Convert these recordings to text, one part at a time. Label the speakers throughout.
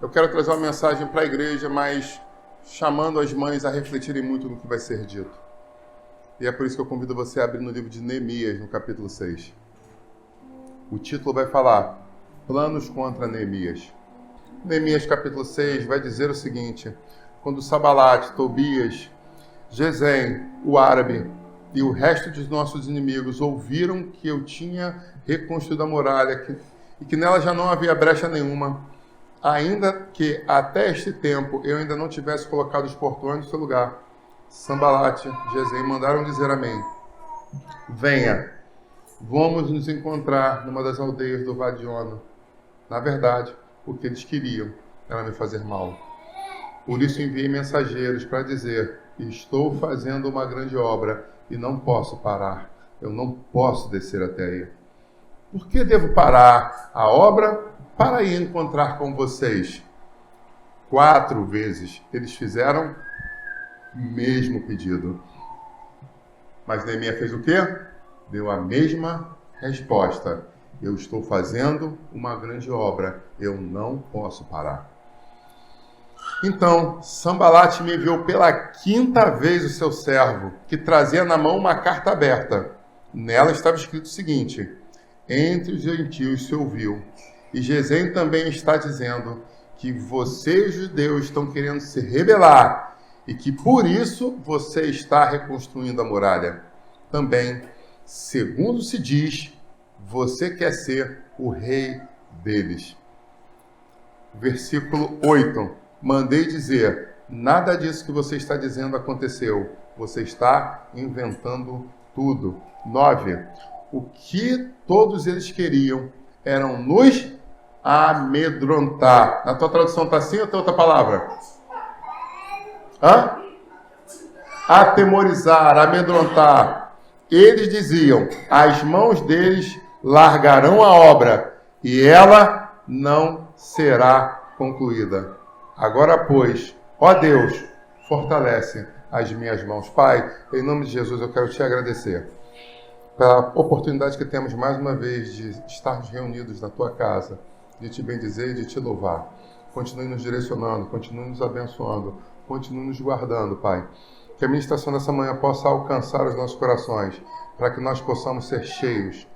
Speaker 1: Eu quero trazer uma mensagem para a igreja, mas chamando as mães a refletirem muito no que vai ser dito. E é por isso que eu convido você a abrir no livro de Neemias, no capítulo 6. O título vai falar: Planos contra Neemias. Neemias, capítulo 6, vai dizer o seguinte: quando Sanbalate, Tobias, Gesem, o árabe, e o resto dos nossos inimigos ouviram que eu tinha reconstruído a muralha e que nela já não havia brecha nenhuma, ainda que até este tempo eu ainda não tivesse colocado os portões no seu lugar, Sanbalate e Gesem mandaram dizer a mim: venha, vamos nos encontrar numa das aldeias do Vale de Ono. Na verdade, o que eles queriam era me fazer mal. Por isso enviei mensageiros para dizer: estou fazendo uma grande obra e não posso parar. Eu não posso descer até aí. Por que devo parar a obra para ir encontrar com vocês? 4 vezes eles fizeram o mesmo pedido. Mas Neemias fez o quê? Deu a mesma resposta: eu estou fazendo uma grande obra, eu não posso parar. Então, Sanbalate me enviou pela 5ª vez o seu servo, que trazia na mão uma carta aberta. Nela estava escrito o seguinte: entre os gentios se ouviu, e Gesem também está dizendo que vocês, judeus, estão querendo se rebelar, e que por isso você está reconstruindo a muralha. Também, segundo se diz, você quer ser o rei deles. Versículo 8. Mandei dizer: nada disso que você está dizendo aconteceu. Você está inventando tudo. 9. O que todos eles queriam eram nos amedrontar. Na tua tradução está assim ou tem outra palavra? Atemorizar, amedrontar. Eles diziam: as mãos deles largarão a obra e ela não será concluída. Agora, pois, ó Deus, fortalece as minhas mãos. Pai, em nome de Jesus, eu quero te agradecer pela oportunidade que temos mais uma vez de estarmos reunidos na tua casa, de te bendizer e de te louvar. Continue nos direcionando, continue nos abençoando, continue nos guardando, Pai. Que a ministração dessa manhã possa alcançar os nossos corações, para que nós possamos ser cheios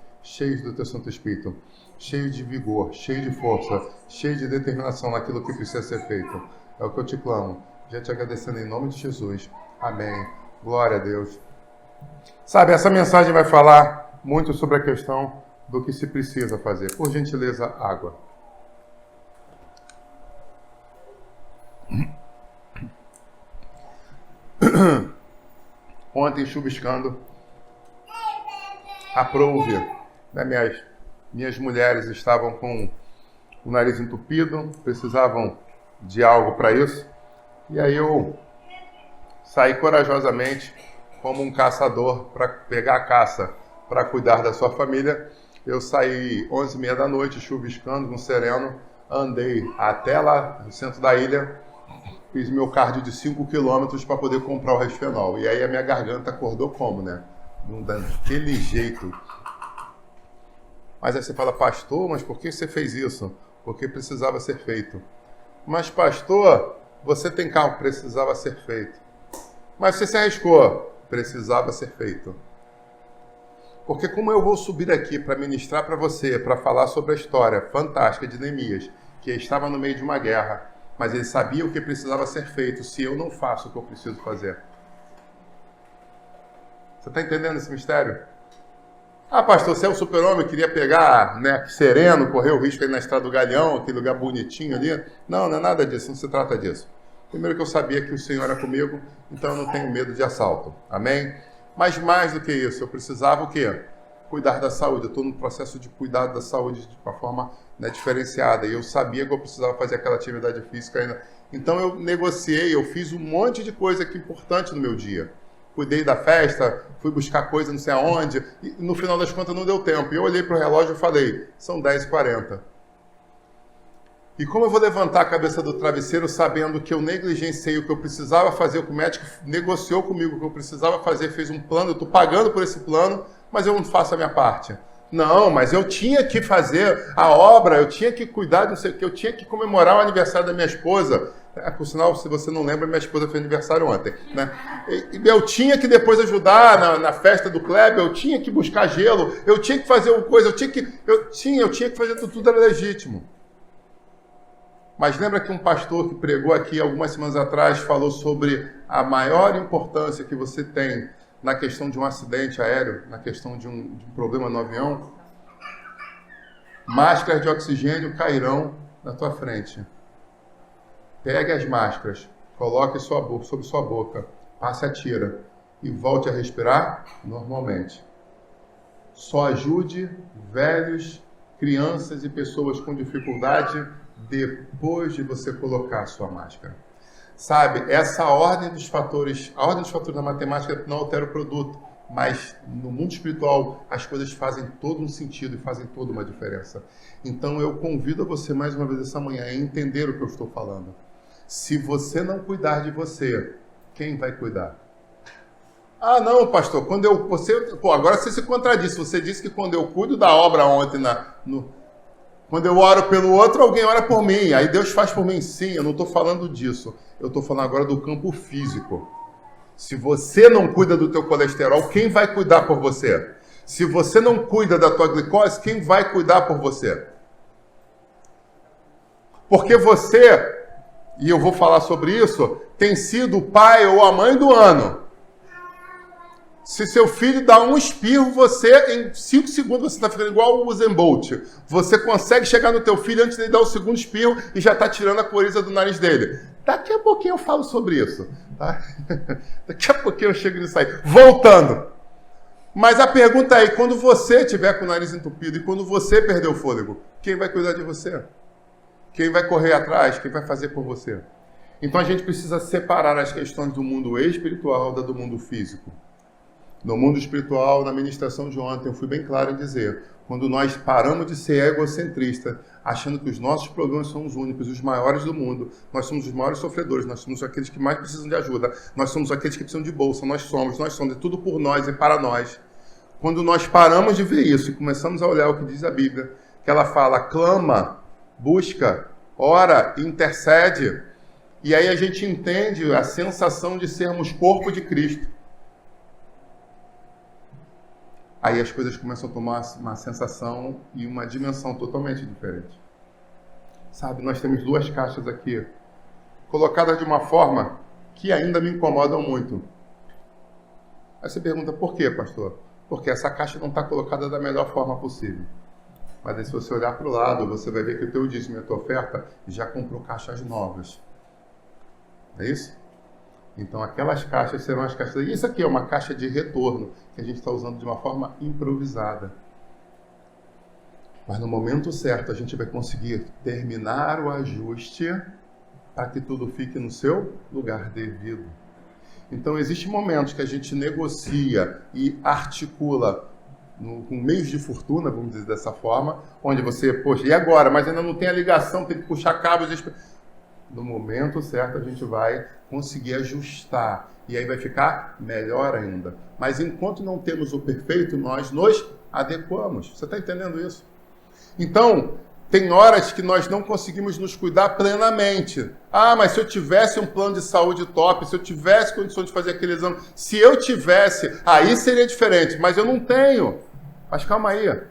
Speaker 1: do teu Santo Espírito, cheios de vigor, cheios de força, cheios de determinação naquilo que precisa ser feito. É o que eu te clamo, já te agradecendo em nome de Jesus. Amém. Glória a Deus. Sabe, essa mensagem vai falar muito sobre a questão do que se precisa fazer. Por gentileza, água. Ontem, chuviscando, aprouve, né, minhas mulheres estavam com o nariz entupido, precisavam de algo para isso. E aí eu saí corajosamente, como um caçador, para pegar a caça, para cuidar da sua família. Eu saí 11h30 da noite, chuviscando, no sereno, andei até lá no centro da ilha, fiz meu cardio de 5 quilômetros para poder comprar o resfenol. E aí a minha garganta acordou como, né? Daquele jeito. Mas aí você fala: pastor, mas por que você fez isso? Porque precisava ser feito. Mas pastor, você tem carro? Precisava ser feito. Mas você se arriscou? Precisava ser feito. Porque como eu vou subir aqui para ministrar para você, para falar sobre a história fantástica de Neemias, que estava no meio de uma guerra, mas ele sabia o que precisava ser feito, se eu não faço o que eu preciso fazer? Você está entendendo esse mistério? Ah, pastor, você é um super-homem, queria pegar, né, sereno, correr o risco aí na Estrada do Galeão, aquele lugar bonitinho ali. Não, não é nada disso, não se trata disso. Primeiro que eu sabia que o Senhor era comigo, então eu não tenho medo de assalto. Amém? Mas mais do que isso, eu precisava o quê? Cuidar da saúde. Eu estou no processo de cuidado da saúde de uma forma, né, diferenciada. E eu sabia que eu precisava fazer aquela atividade física ainda. Então eu negociei, eu fiz um monte de coisa que é importante no meu dia. Cuidei da festa, fui buscar coisa não sei aonde, e no final das contas não deu tempo. E eu olhei para o relógio e falei: são 10h40. E como eu vou levantar a cabeça do travesseiro sabendo que eu negligenciei o que eu precisava fazer, o que o médico negociou comigo o que eu precisava fazer, fez um plano, eu estou pagando por esse plano, mas eu não faço a minha parte. Não, mas eu tinha que fazer a obra, eu tinha que cuidar, não sei o que, eu tinha que comemorar o aniversário da minha esposa. Por sinal, se você não lembra, minha esposa fez aniversário ontem, né? Eu tinha que depois ajudar na festa do Kleber, eu tinha que buscar gelo, eu tinha que fazer uma coisa, eu tinha que fazer tudo era legítimo. Mas lembra que um pastor que pregou aqui algumas semanas atrás falou sobre a maior importância que você tem na questão de um acidente aéreo, na questão de um problema no avião? Máscaras de oxigênio cairão na tua frente. Pegue as máscaras, coloque sobre sua boca, passe a tira e volte a respirar normalmente. Só ajude velhos, crianças e pessoas com dificuldade depois de você colocar a sua máscara. Sabe, essa ordem dos fatores, a ordem dos fatores da matemática não altera o produto, mas no mundo espiritual as coisas fazem todo um sentido e fazem toda uma diferença. Então eu convido você mais uma vez essa manhã a entender o que eu estou falando. Se você não cuidar de você, quem vai cuidar? Ah, não, pastor, agora você se contradisse. Você disse que quando eu cuido da obra ontem, quando eu oro pelo outro, alguém ora por mim. Aí Deus faz por mim. Sim, eu não estou falando disso. Eu estou falando agora do campo físico. Se você não cuida do teu colesterol, quem vai cuidar por você? Se você não cuida da tua glicose, quem vai cuidar por você? Porque você, e eu vou falar sobre isso, tem sido o pai ou a mãe do ano. Se seu filho dá um espirro, você, em 5 segundos, você está ficando igual o Usain Bolt. Você consegue chegar no teu filho antes de ele dar o segundo espirro e já está tirando a coriza do nariz dele. Daqui a pouquinho eu falo sobre isso. Tá? Daqui a pouquinho eu chego nisso aí. Voltando. Mas a pergunta é, quando você estiver com o nariz entupido e quando você perder o fôlego, quem vai cuidar de você? Quem vai correr atrás? Quem vai fazer por você? Então a gente precisa separar as questões do mundo espiritual do mundo físico. No mundo espiritual, na ministração de ontem, eu fui bem claro em dizer, quando nós paramos de ser egocentristas, achando que os nossos problemas são os únicos, os maiores do mundo, nós somos os maiores sofredores, nós somos aqueles que mais precisam de ajuda, nós somos aqueles que precisam de bolsa, nós somos, é tudo por nós e para nós. Quando nós paramos de ver isso e começamos a olhar o que diz a Bíblia, que ela fala, clama, busca, ora, intercede, e aí a gente entende a sensação de sermos corpo de Cristo. Aí as coisas começam a tomar uma sensação e uma dimensão totalmente diferente. Sabe, nós temos 2 caixas aqui, colocadas de uma forma que ainda me incomodam muito. Aí você pergunta, por quê, pastor? Porque essa caixa não está colocada da melhor forma possível. Mas aí se você olhar para o lado, você vai ver que o teu dízimo e a tua oferta já comprou caixas novas. É isso? Então aquelas caixas serão as caixas... Isso aqui é uma caixa de retorno, que a gente está usando de uma forma improvisada. Mas no momento certo a gente vai conseguir terminar o ajuste para que tudo fique no seu lugar devido. Então existem momentos que a gente negocia e articula com meios de fortuna, vamos dizer dessa forma, onde você, poxa, e agora? Mas ainda não tem a ligação, tem que puxar cabos... No momento certo a gente vai conseguir ajustar e aí vai ficar melhor ainda. Mas enquanto não temos o perfeito, nós nos adequamos. Você está entendendo isso? Então, tem horas que nós não conseguimos nos cuidar plenamente. Ah, mas se eu tivesse um plano de saúde top, se eu tivesse condições de fazer aquele exame, se eu tivesse, aí seria diferente, mas eu não tenho. Mas calma aí.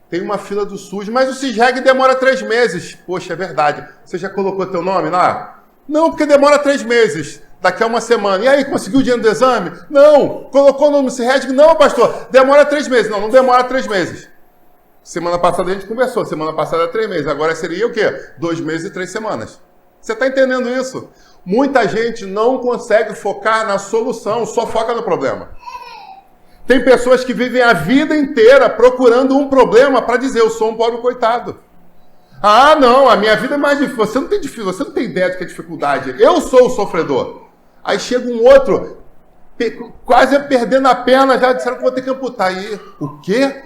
Speaker 1: Tem uma fila do SUS, mas o CISREG demora 3 meses. Poxa, é verdade. Você já colocou teu nome lá? Não, porque demora 3 meses. Daqui a uma semana. E aí, conseguiu o dinheiro do exame? Não. Colocou o nome no CISREG? Não, pastor. Demora 3 meses. Não, não demora 3 meses. Semana passada a gente conversou. Semana passada 3 meses. Agora seria o quê? 2 meses e 3 semanas. Você está entendendo isso? Muita gente não consegue focar na solução, só foca no problema. Tem pessoas que vivem a vida inteira procurando um problema para dizer, eu sou um pobre coitado. Ah, não, a minha vida é mais difícil. Você não tem ideia do que é dificuldade. Eu sou o sofredor. Aí chega um outro, quase perdendo a perna, já disseram que vou ter que amputar. E o quê?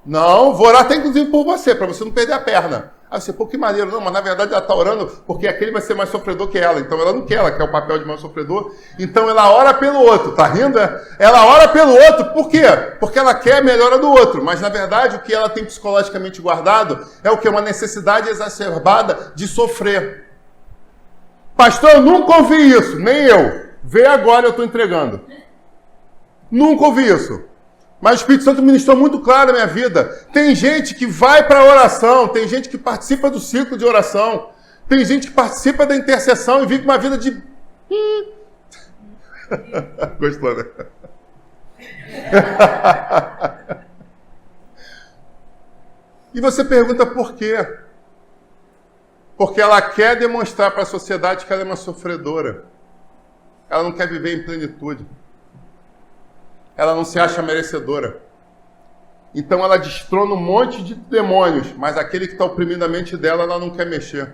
Speaker 1: Não, vou orar até inclusive por você, para você não perder a perna. Aí você, pô, que maneiro. Não, mas na verdade ela está orando porque aquele vai ser mais sofredor que ela. Então ela não quer, ela quer o papel de mais sofredor. Então ela ora pelo outro, tá rindo? Ela ora pelo outro, por quê? Porque ela quer a melhora do outro. Mas na verdade o que ela tem psicologicamente guardado é o que? Uma necessidade exacerbada de sofrer. Pastor, eu nunca ouvi isso, nem eu. Vê agora, eu estou entregando. Nunca ouvi isso. Mas o Espírito Santo ministrou muito claro na minha vida. Tem gente que vai para a oração, tem gente que participa do ciclo de oração, tem gente que participa da intercessão e vive uma vida de... Gostou, né? E você pergunta por quê? Porque ela quer demonstrar para a sociedade que ela é uma sofredora. Ela não quer viver em plenitude. Ela não se acha merecedora. Então ela destrona um monte de demônios, mas aquele que está oprimindo a mente dela, ela não quer mexer.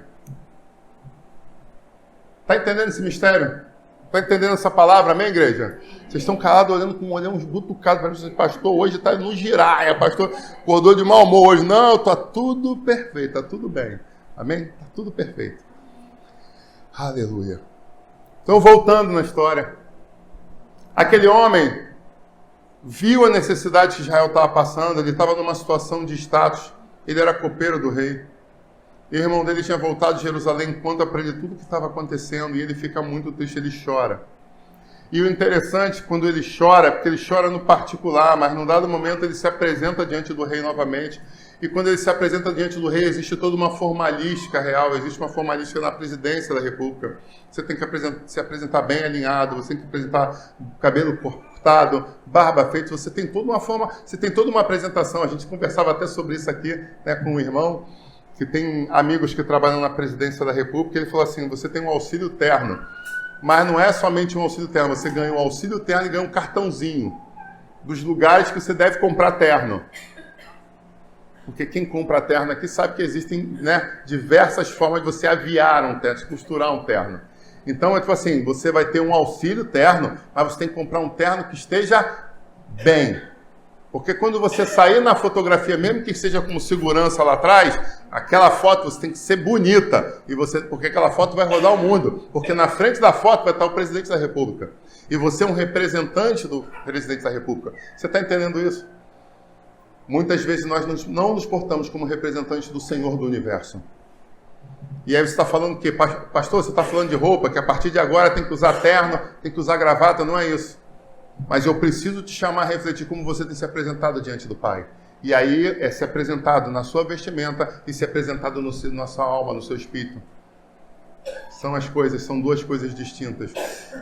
Speaker 1: Está entendendo esse mistério? Está entendendo essa palavra, amém, igreja? Vocês estão calados, olhando com um olhão butucado, para você, pastor, hoje está no giraia, pastor, acordou de mau humor hoje. Não, está tudo perfeito, está tudo bem. Amém? Está tudo perfeito. Aleluia. Então, voltando na história. Aquele homem viu a necessidade que Israel estava passando, ele estava numa situação de status, ele era copeiro do rei. E o irmão dele tinha voltado de Jerusalém, conta para ele tudo o que estava acontecendo, e ele fica muito triste, ele chora. E o interessante, quando ele chora, porque ele chora no particular, mas num dado momento ele se apresenta diante do rei novamente. E quando ele se apresenta diante do rei, existe toda uma formalística real, existe uma formalística na presidência da República. Você tem que se apresentar bem alinhado, você tem que apresentar cabelo cortado, barba feita, você tem toda uma forma, você tem toda uma apresentação. A gente conversava até sobre isso aqui, né, com um irmão, que tem amigos que trabalham na presidência da República, ele falou assim, você tem um auxílio terno, mas não é somente um auxílio terno, você ganha um auxílio terno e ganha um cartãozinho dos lugares que você deve comprar terno. Porque quem compra terno aqui sabe que existem, né, diversas formas de você aviar um terno, de costurar um terno. Então, é tipo assim, você vai ter um auxílio terno, mas você tem que comprar um terno que esteja bem. Porque quando você sair na fotografia, mesmo que seja como segurança lá atrás, aquela foto você tem que ser bonita. Porque aquela foto vai rodar o mundo. Porque na frente da foto vai estar o presidente da República. E você é um representante do presidente da República. Você está entendendo isso? Muitas vezes nós não nos portamos como representantes do Senhor do Universo. E aí você está falando o quê? Pastor, você está falando de roupa, que a partir de agora tem que usar terno, tem que usar gravata, não é isso. Mas eu preciso te chamar a refletir como você tem se apresentado diante do Pai. E aí é se apresentado na sua vestimenta e se apresentado na sua alma, no seu espírito. São duas coisas distintas.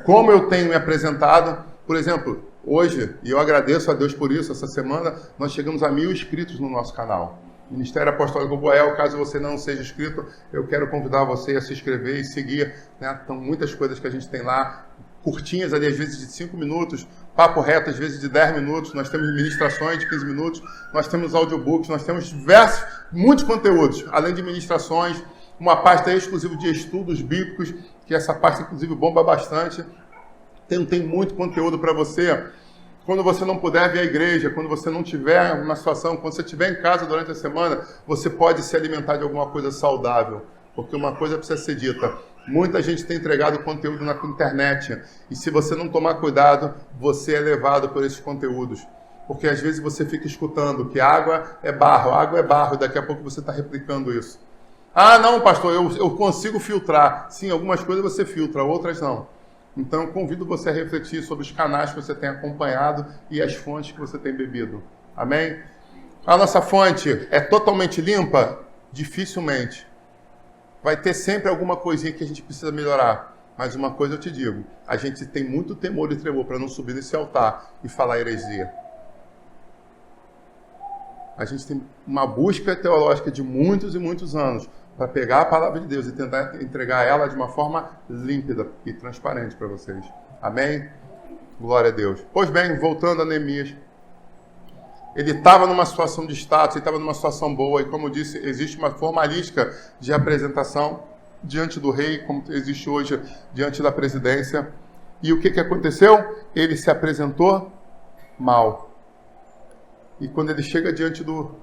Speaker 1: Como eu tenho me apresentado, por exemplo, hoje, e eu agradeço a Deus por isso, essa semana, nós chegamos a 1000 inscritos no nosso canal. Ministério Apostólico Boel, caso você não seja inscrito, eu quero convidar você a se inscrever e seguir, né? Então, muitas coisas que a gente tem lá, curtinhas ali, às vezes de 5 minutos, papo reto, às vezes de 10 minutos, nós temos ministrações de 15 minutos, nós temos audiobooks, nós temos muitos conteúdos, além de ministrações, uma pasta exclusiva de estudos bíblicos, que essa pasta, inclusive, bomba bastante. Tem muito conteúdo para você. Quando você não puder vir à igreja, quando você não tiver uma situação, quando você estiver em casa durante a semana, você pode se alimentar de alguma coisa saudável. Porque uma coisa precisa ser dita. Muita gente tem entregado conteúdo na internet. E se você não tomar cuidado, você é levado por esses conteúdos. Porque às vezes você fica escutando que água é barro, e daqui a pouco você está replicando isso. Ah, não, pastor, eu consigo filtrar. Sim, algumas coisas você filtra, outras não. Então, eu convido você a refletir sobre os canais que você tem acompanhado e as fontes que você tem bebido. Amém? A nossa fonte é totalmente limpa? Dificilmente. Vai ter sempre alguma coisinha que a gente precisa melhorar. Mas uma coisa eu te digo, a gente tem muito temor e tremor para não subir nesse altar e falar heresia. A gente tem uma busca teológica de muitos e muitos anos para pegar a palavra de Deus e tentar entregar ela de uma forma límpida e transparente para vocês. Amém? Glória a Deus. Pois bem, voltando a Neemias. Ele estava numa situação de status, ele estava numa situação boa, e como eu disse, existe uma formalística de apresentação diante do rei, como existe hoje diante da presidência. E o que aconteceu? Ele se apresentou mal. E quando ele chega diante do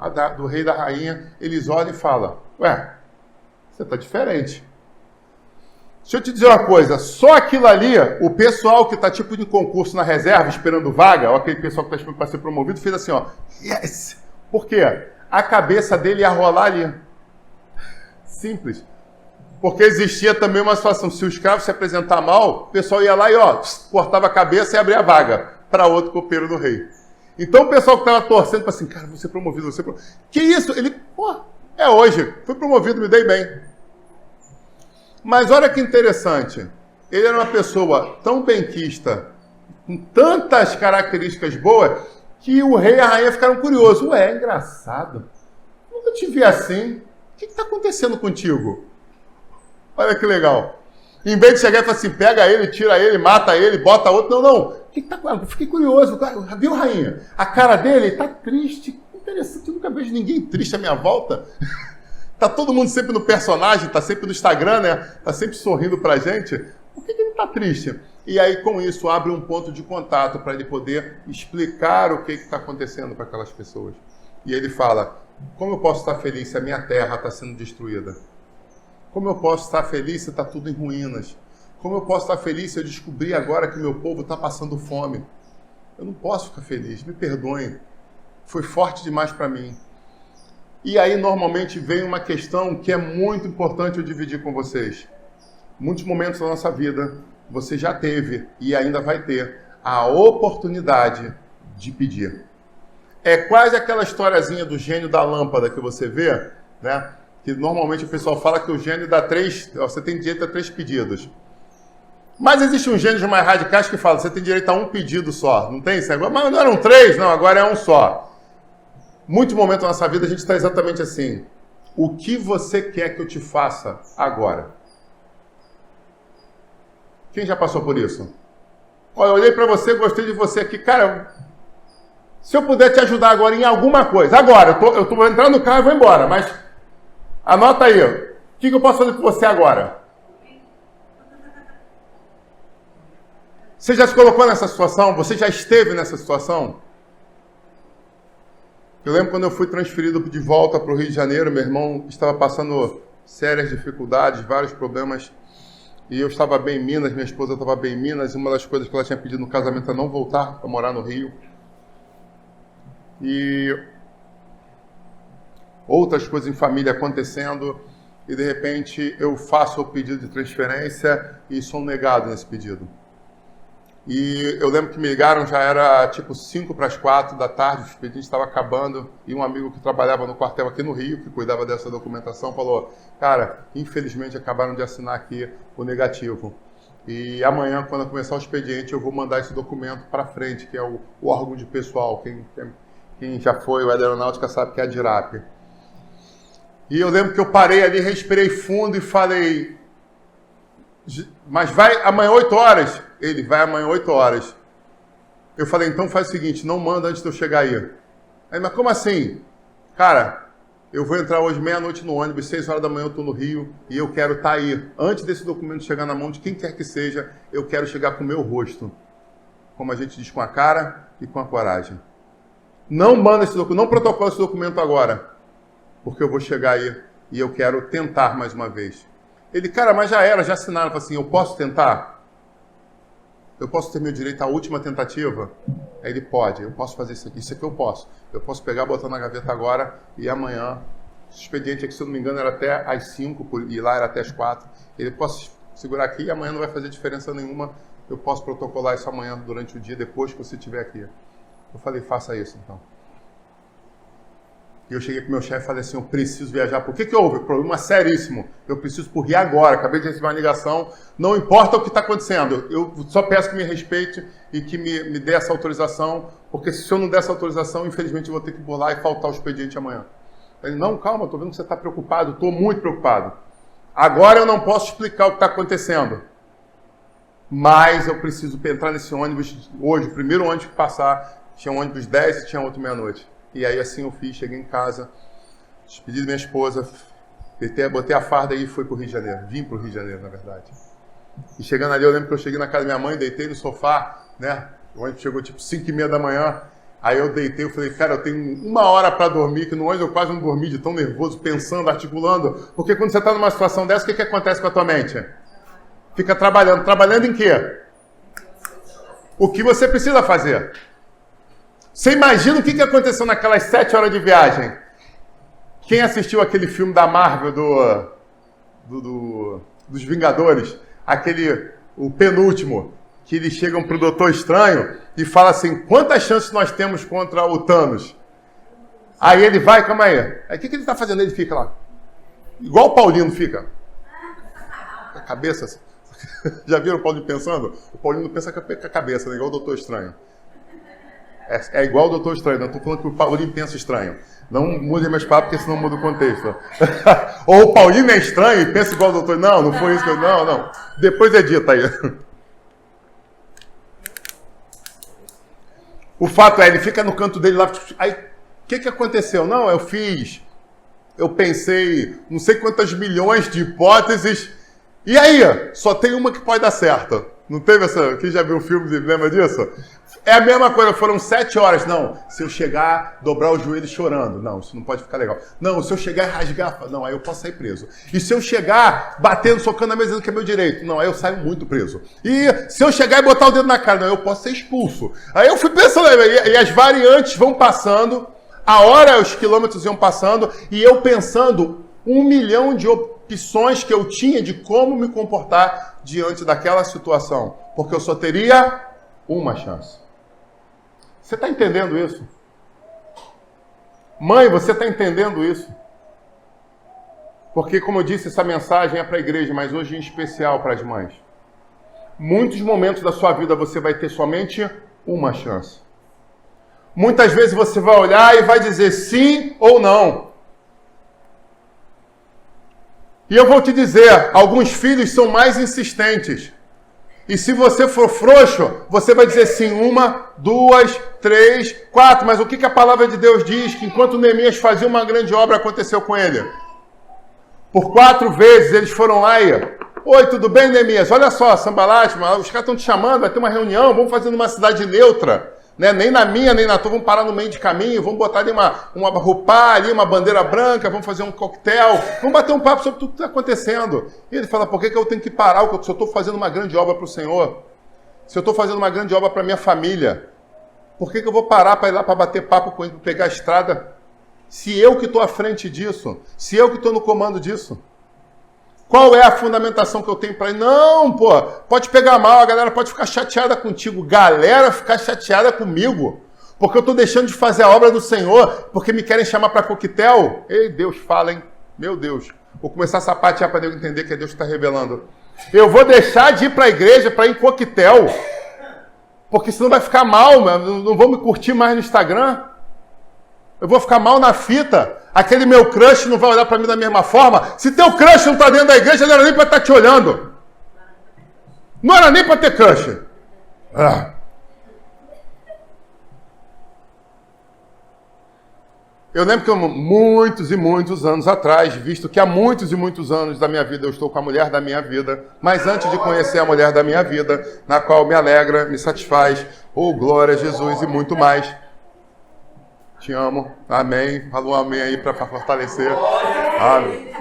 Speaker 1: rei e da rainha, eles olham e falam, ué, Você está diferente. Deixa eu te dizer uma coisa, só aquilo ali, o pessoal que está tipo de concurso na reserva, esperando vaga, ou aquele pessoal que está esperando para ser promovido, fez assim, ó, yes! Por quê? A cabeça dele ia rolar ali. Simples. Porque existia também uma situação, se o escravo se apresentar mal, o pessoal ia lá e ó, cortava a cabeça e abria a vaga para outro copeiro do rei. Então o pessoal que estava torcendo, para assim, cara, vou ser promovido, vou ser promovido. Que isso? Ele, pô, é hoje, fui promovido, me dei bem. Mas olha que interessante, ele era uma pessoa tão benquista, com tantas características boas, que o rei e a rainha ficaram curiosos. Ué, é engraçado. Nunca te vi assim. O que está acontecendo contigo? Olha que legal. Em vez de chegar e falar assim, pega ele, tira ele, mata ele, bota outro. Não. O que está acontecendo? Fiquei curioso. Viu, rainha? A cara dele está triste. Interessante, eu nunca vejo ninguém triste à minha volta. Tá todo mundo sempre no personagem, tá sempre no Instagram, né? Tá sempre sorrindo pra gente. Por que ele tá triste? E aí, com isso, abre um ponto de contato para ele poder explicar o que está acontecendo para aquelas pessoas. E ele fala, como eu posso estar feliz se a minha terra está sendo destruída? Como eu posso estar feliz se está tudo em ruínas? Como eu posso estar feliz se eu descobrir agora que meu povo está passando fome? Eu não posso ficar feliz, me perdoem. Foi forte demais para mim. E aí, normalmente, vem uma questão que é muito importante eu dividir com vocês. Muitos momentos da nossa vida, você já teve e ainda vai ter a oportunidade de pedir. É quase aquela historiazinha do gênio da lâmpada que você vê, né? Que normalmente o pessoal fala que o gênio dá você tem direito a 3 pedidos. Mas existem uns gênios mais radicais que falam, você tem direito a 1 pedido só. Não tem isso agora? Mas não eram 3, não, agora é 1 só. Muito momento da nossa vida a gente está exatamente assim. O que você quer que eu te faça agora? Quem já passou por isso? Olha, eu olhei para você, gostei de você aqui. Cara, se eu puder te ajudar agora em alguma coisa, agora, eu tô entrando no carro e vou embora, mas anota aí, o que eu posso fazer por você agora? Você já se colocou nessa situação? Você já esteve nessa situação? Eu lembro quando eu fui transferido de volta para o Rio de Janeiro, meu irmão estava passando sérias dificuldades, vários problemas, e eu estava bem em Minas, minha esposa estava bem em Minas, e uma das coisas que ela tinha pedido no casamento é não voltar para morar no Rio. E outras coisas em família acontecendo, e de repente eu faço o pedido de transferência e sou negado nesse pedido. E eu lembro que me ligaram, já era tipo 5:45 da tarde, o expediente estava acabando, e um amigo que trabalhava no quartel aqui no Rio, que cuidava dessa documentação, falou, cara, infelizmente acabaram de assinar aqui o negativo. E amanhã, quando começar o expediente, eu vou mandar esse documento para frente, que é o órgão de pessoal. Quem já foi, o aeronáutica sabe que é a DIRAP. E eu lembro que eu parei ali, respirei fundo e falei, mas vai amanhã 8 horas? Ele, vai amanhã 8 horas. Eu falei, então faz o seguinte, não manda antes de eu chegar aí. Aí, mas como assim? Cara, eu vou entrar hoje meia-noite no ônibus, 6 horas da manhã eu estou no Rio, e eu quero estar aí. Antes desse documento chegar na mão de quem quer que seja, eu quero chegar com o meu rosto. Como a gente diz, com a cara e com a coragem. Não manda esse documento, não protocola esse documento agora, porque eu vou chegar aí e eu quero tentar mais uma vez. Ele, cara, mas já era, já assinaram. Eu falei assim, eu posso tentar? Eu posso ter meu direito à última tentativa? Aí ele, pode, eu posso fazer isso aqui eu posso. Eu posso pegar, botar na gaveta agora e amanhã, o expediente aqui, se eu não me engano, era até às 5 e lá era até às 4. Ele, posso segurar aqui e amanhã não vai fazer diferença nenhuma. Eu posso protocolar isso amanhã, durante o dia, depois que você estiver aqui. Eu falei, faça isso então. E eu cheguei para o meu chefe e falei assim, eu preciso viajar. Por que houve? Problema seríssimo. Eu preciso por Rio agora. Acabei de receber uma ligação. Não importa o que está acontecendo. Eu só peço que me respeite e que me dê essa autorização. Porque se eu não der essa autorização, infelizmente eu vou ter que bolar e faltar o expediente amanhã. Ele, não, calma, estou vendo que você está preocupado. Estou muito preocupado. Agora eu não posso explicar o que está acontecendo. Mas eu preciso entrar nesse ônibus hoje. O primeiro ônibus que passar, tinha um ônibus 10 e tinha outro meia-noite. E aí assim eu fiz, cheguei em casa, despedi da minha esposa, botei a farda e fui para o Rio de Janeiro. Vim para o Rio de Janeiro, na verdade. E chegando ali, eu lembro que eu cheguei na casa da minha mãe, deitei no sofá, né? O ônibus chegou tipo 5:30 da manhã. Aí eu deitei, eu falei, cara, eu tenho 1 hora para dormir, que no ônibus eu quase não dormi de tão nervoso, pensando, articulando. Porque quando você está numa situação dessa, o que acontece com a tua mente? Fica trabalhando. Trabalhando em quê? O que você precisa fazer. Você imagina o que aconteceu naquelas 7 horas de viagem? Quem assistiu aquele filme da Marvel dos Vingadores? O penúltimo, que eles chegam pro Doutor Estranho e fala assim, quantas chances nós temos contra o Thanos? Aí ele vai, calma aí. Aí o que ele tá fazendo? Ele fica lá. Igual o Paulino fica. A cabeça. Já viram o Paulino pensando? O Paulino pensa com a cabeça, né? Igual o Doutor Estranho. É igual o Doutor Estranho. Não estou falando que o Paulino pensa estranho. Não mude meus papos, porque senão muda o contexto. Ou o Paulino é estranho e pensa igual o Doutor. Não, não foi isso que eu... Não. Depois é dito aí. O fato é, ele fica no canto dele lá. Aí, o que aconteceu? Não, eu pensei, não sei quantas milhões de hipóteses. E aí, só tem uma que pode dar certo. Não teve essa... Quem já viu o filme e lembra disso? É a mesma coisa, foram 7 horas. Não, se eu chegar, dobrar os joelhos chorando. Não, isso não pode ficar legal. Não, se eu chegar e rasgar, não, aí eu posso sair preso. E se eu chegar batendo, socando na mesa dizendo que é meu direito? Não, aí eu saio muito preso. E se eu chegar e botar o dedo na cara? Não, eu posso ser expulso. Aí eu fui pensando, e as variantes vão passando, a hora, os quilômetros iam passando, e eu pensando 1 milhão de opções que eu tinha de como me comportar diante daquela situação. Porque eu só teria uma chance. Você está entendendo isso? Mãe, você está entendendo isso? Porque, como eu disse, essa mensagem é para a igreja, mas hoje em especial para as mães. Muitos momentos da sua vida você vai ter somente uma chance. Muitas vezes você vai olhar e vai dizer sim ou não. E eu vou te dizer, alguns filhos são mais insistentes. E se você for frouxo, você vai dizer sim 1, 2, 3, 4. Mas o que a palavra de Deus diz? Que enquanto Neemias fazia uma grande obra, aconteceu com ele. Por 4 vezes eles foram lá e... Oi, tudo bem, Neemias? Olha só, Sambalat, os caras estão te chamando, vai ter uma reunião, vamos fazer numa cidade neutra. Né? Nem na minha, nem na tua, vamos parar no meio de caminho, vamos botar ali uma roupa ali, uma bandeira branca, vamos fazer um coquetel, vamos bater um papo sobre tudo que está acontecendo. E ele fala, por que eu tenho que parar se eu estou fazendo uma grande obra para o Senhor? Se eu estou fazendo uma grande obra para minha família, por que eu vou parar para ir lá para bater papo com ele, pegar a estrada? Se eu que estou à frente disso, se eu que estou no comando disso. Qual é a fundamentação que eu tenho para ir? Não, pô, pode pegar mal, a galera pode ficar chateada contigo. Galera ficar chateada comigo, porque eu estou deixando de fazer a obra do Senhor, porque me querem chamar para coquetel. Ei, Deus, fala, hein? Meu Deus. Vou começar a sapatear para Deus entender que é Deus que está revelando. Eu vou deixar de ir para a igreja para ir em coquetel, porque senão vai ficar mal, não vou me curtir mais no Instagram. Eu vou ficar mal na fita. Aquele meu crush não vai olhar para mim da mesma forma. Se teu crush não está dentro da igreja, não era nem para estar te olhando. Não era nem para ter crush. Eu lembro que muitos e muitos anos atrás, visto que há muitos e muitos anos da minha vida eu estou com a mulher da minha vida, mas antes de conhecer a mulher da minha vida, na qual me alegra, me satisfaz, glória a Jesus e muito mais. Te amo. Amém. Fala um amém aí para fortalecer. Amém.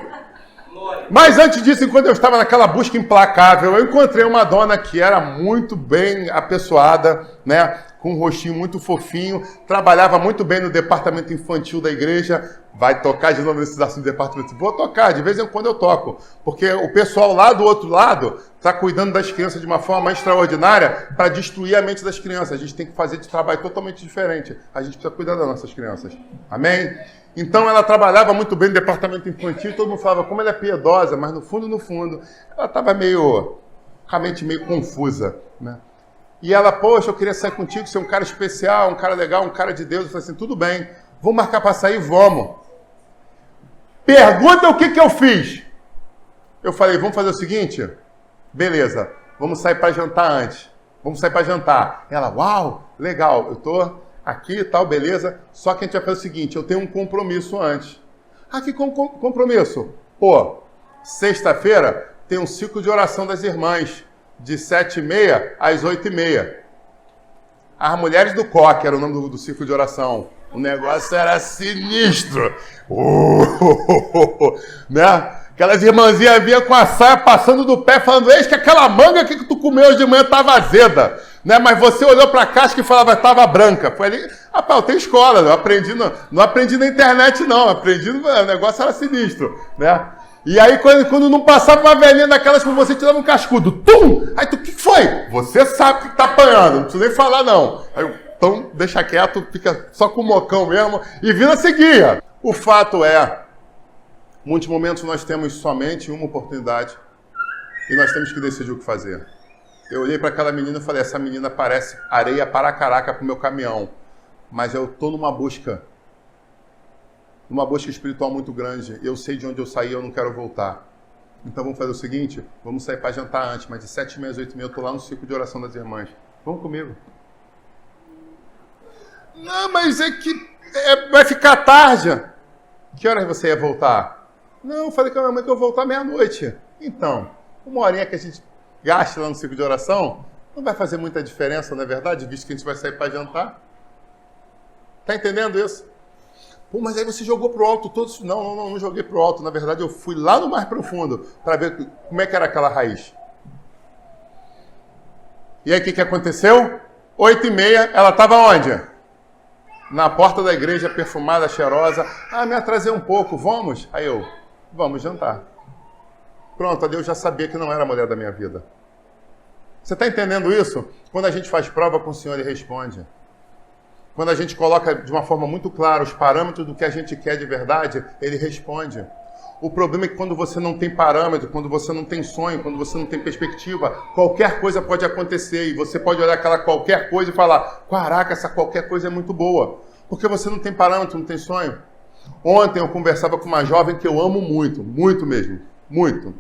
Speaker 1: Mas antes disso, enquanto eu estava naquela busca implacável, eu encontrei uma dona que era muito bem apessoada, né? Com um rostinho muito fofinho, trabalhava muito bem no departamento infantil da igreja. Vai tocar de novo nesses assuntos do departamento? Vou tocar, de vez em quando eu toco. Porque o pessoal lá do outro lado está cuidando das crianças de uma forma extraordinária para destruir a mente das crianças. A gente tem que fazer de trabalho totalmente diferente. A gente precisa cuidar das nossas crianças. Amém? Então ela trabalhava muito bem no departamento infantil, todo mundo falava como ela é piedosa, mas no fundo, ela estava com a mente meio confusa, né? E ela, poxa, eu queria sair contigo, ser um cara especial, um cara legal, um cara de Deus. Eu falei assim, tudo bem, vamos marcar para sair? Vamos. Pergunta o que eu fiz. Eu falei, vamos fazer o seguinte? Beleza, vamos sair para jantar antes. Vamos sair para jantar. Ela, uau, legal, eu tô aqui e tal, beleza. Só que a gente vai fazer o seguinte, eu tenho um compromisso antes. Ah, que compromisso? Pô, sexta-feira tem um ciclo de oração das irmãs, de 7h30 às 8h30. As mulheres do coque, era o nome do círculo de oração. O negócio era sinistro. Né? Aquelas irmãzinhas vinham com a saia passando do pé, falando, eis que aquela manga que tu comeu hoje de manhã estava azeda. Né? Mas você olhou para a casca e falava, estava branca. Foi ali, rapaz, eu tenho escola, eu aprendi, não aprendi na internet, não. O negócio era sinistro. Né? E aí, quando não passava uma velhinha daquelas com você, tirava um cascudo. Tum! Aí tu, o que foi? Você sabe que tá apanhando, não precisa nem falar, não. Aí eu, então, deixa quieto, fica só com o mocão mesmo e vira seguir. O fato é, muitos momentos nós temos somente uma oportunidade e nós temos que decidir o que fazer. Eu olhei para aquela menina e falei, essa menina parece areia para caraca pro meu caminhão, mas eu tô numa busca espiritual muito grande. Eu sei de onde eu saí, eu não quero voltar. Então vamos fazer o seguinte, vamos sair para jantar antes, mas de 7h30 às 8h30 eu tô lá no círculo de oração das irmãs. Vamos comigo. Não, mas é que vai ficar tarde. Que horas você ia voltar? Não, eu falei com a minha mãe que eu vou voltar meia-noite. Então, uma horinha que a gente gasta lá no círculo de oração, não vai fazer muita diferença, não é verdade? Visto que a gente vai sair para jantar. Tá entendendo isso? Pô, mas aí você jogou pro alto todos... Não joguei pro alto. Na verdade, eu fui lá no mais profundo para ver como é que era aquela raiz. E aí, o que aconteceu? 8h30, ela estava onde? Na porta da igreja, perfumada, cheirosa. Ah, me atrasei um pouco, vamos? Aí eu, vamos jantar. Pronto, ali eu já sabia que não era a mulher da minha vida. Você está entendendo isso? Quando a gente faz prova com o Senhor, Ele responde. Quando a gente coloca de uma forma muito clara os parâmetros do que a gente quer de verdade, Ele responde. O problema é que quando você não tem parâmetro, quando você não tem sonho, quando você não tem perspectiva, qualquer coisa pode acontecer e você pode olhar aquela qualquer coisa e falar, caraca, essa qualquer coisa é muito boa. Porque você não tem parâmetro, não tem sonho. Ontem eu conversava com uma jovem que eu amo muito, muito mesmo, muito.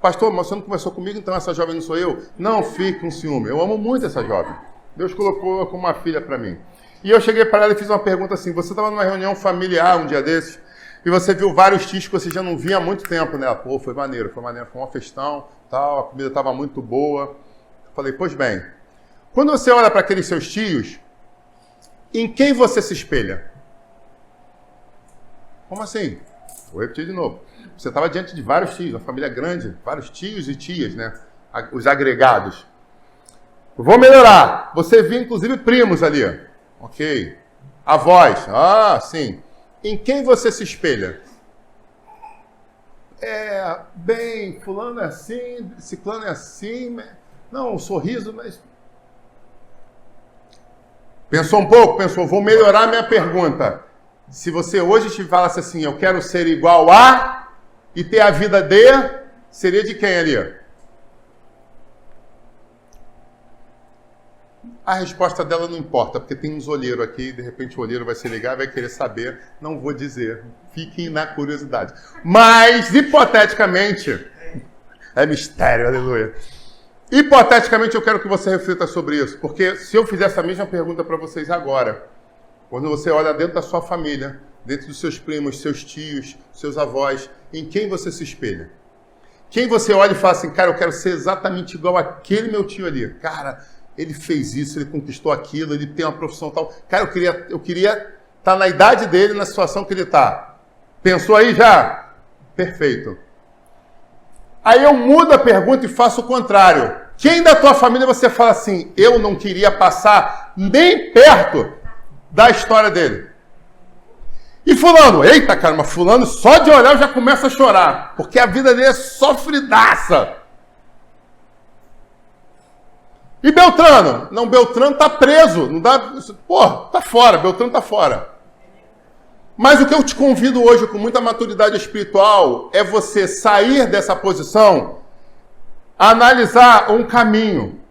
Speaker 1: Pastor, mas você não conversou comigo, então essa jovem não sou eu? Não fique com ciúme, eu amo muito essa jovem. Deus colocou como uma filha para mim. E eu cheguei para ela e fiz uma pergunta assim, você estava numa reunião familiar um dia desses, e você viu vários tios que você já não via há muito tempo, né? Pô, foi maneiro, foi uma festão, tal, a comida estava muito boa. Falei, pois bem, quando você olha para aqueles seus tios, em quem você se espelha? Como assim? Vou repetir de novo. Você estava diante de vários tios, uma família grande, vários tios e tias, né? Os agregados. Vou melhorar. Você via, inclusive, primos ali. Ok. Avós. Ah, sim. Em quem você se espelha? Bem, fulano é assim, ciclano é assim. Não, um sorriso, mas... Pensou um pouco? Pensou, vou melhorar minha pergunta. Se você hoje te falasse assim, eu quero ser igual a e ter a vida de, seria de quem ali? A resposta dela não importa, porque tem uns olheiros aqui, de repente o olheiro vai se ligar e vai querer saber. Não vou dizer, fiquem na curiosidade. Mas, hipoteticamente, é mistério, aleluia. Hipoteticamente, eu quero que você reflita sobre isso, porque se eu fizer essa mesma pergunta para vocês agora, quando você olha dentro da sua família, dentro dos seus primos, seus tios, seus avós, em quem você se espelha? Quem você olha e fala assim, cara, eu quero ser exatamente igual àquele meu tio ali. Cara, ele fez isso, ele conquistou aquilo, ele tem uma profissão tal. Cara, eu queria estar na idade dele, na situação que ele está. Pensou aí já? Perfeito. Aí eu mudo a pergunta e faço o contrário. Quem da tua família você fala assim, eu não queria passar nem perto da história dele? E fulano, eita cara, mas fulano só de olhar já começa a chorar, porque a vida dele é sofridaça. E Beltrano? Não, Beltrano tá preso, não dá, pô, tá fora, Beltrano tá fora. Mas o que eu te convido hoje com muita maturidade espiritual é você sair dessa posição, analisar um caminho.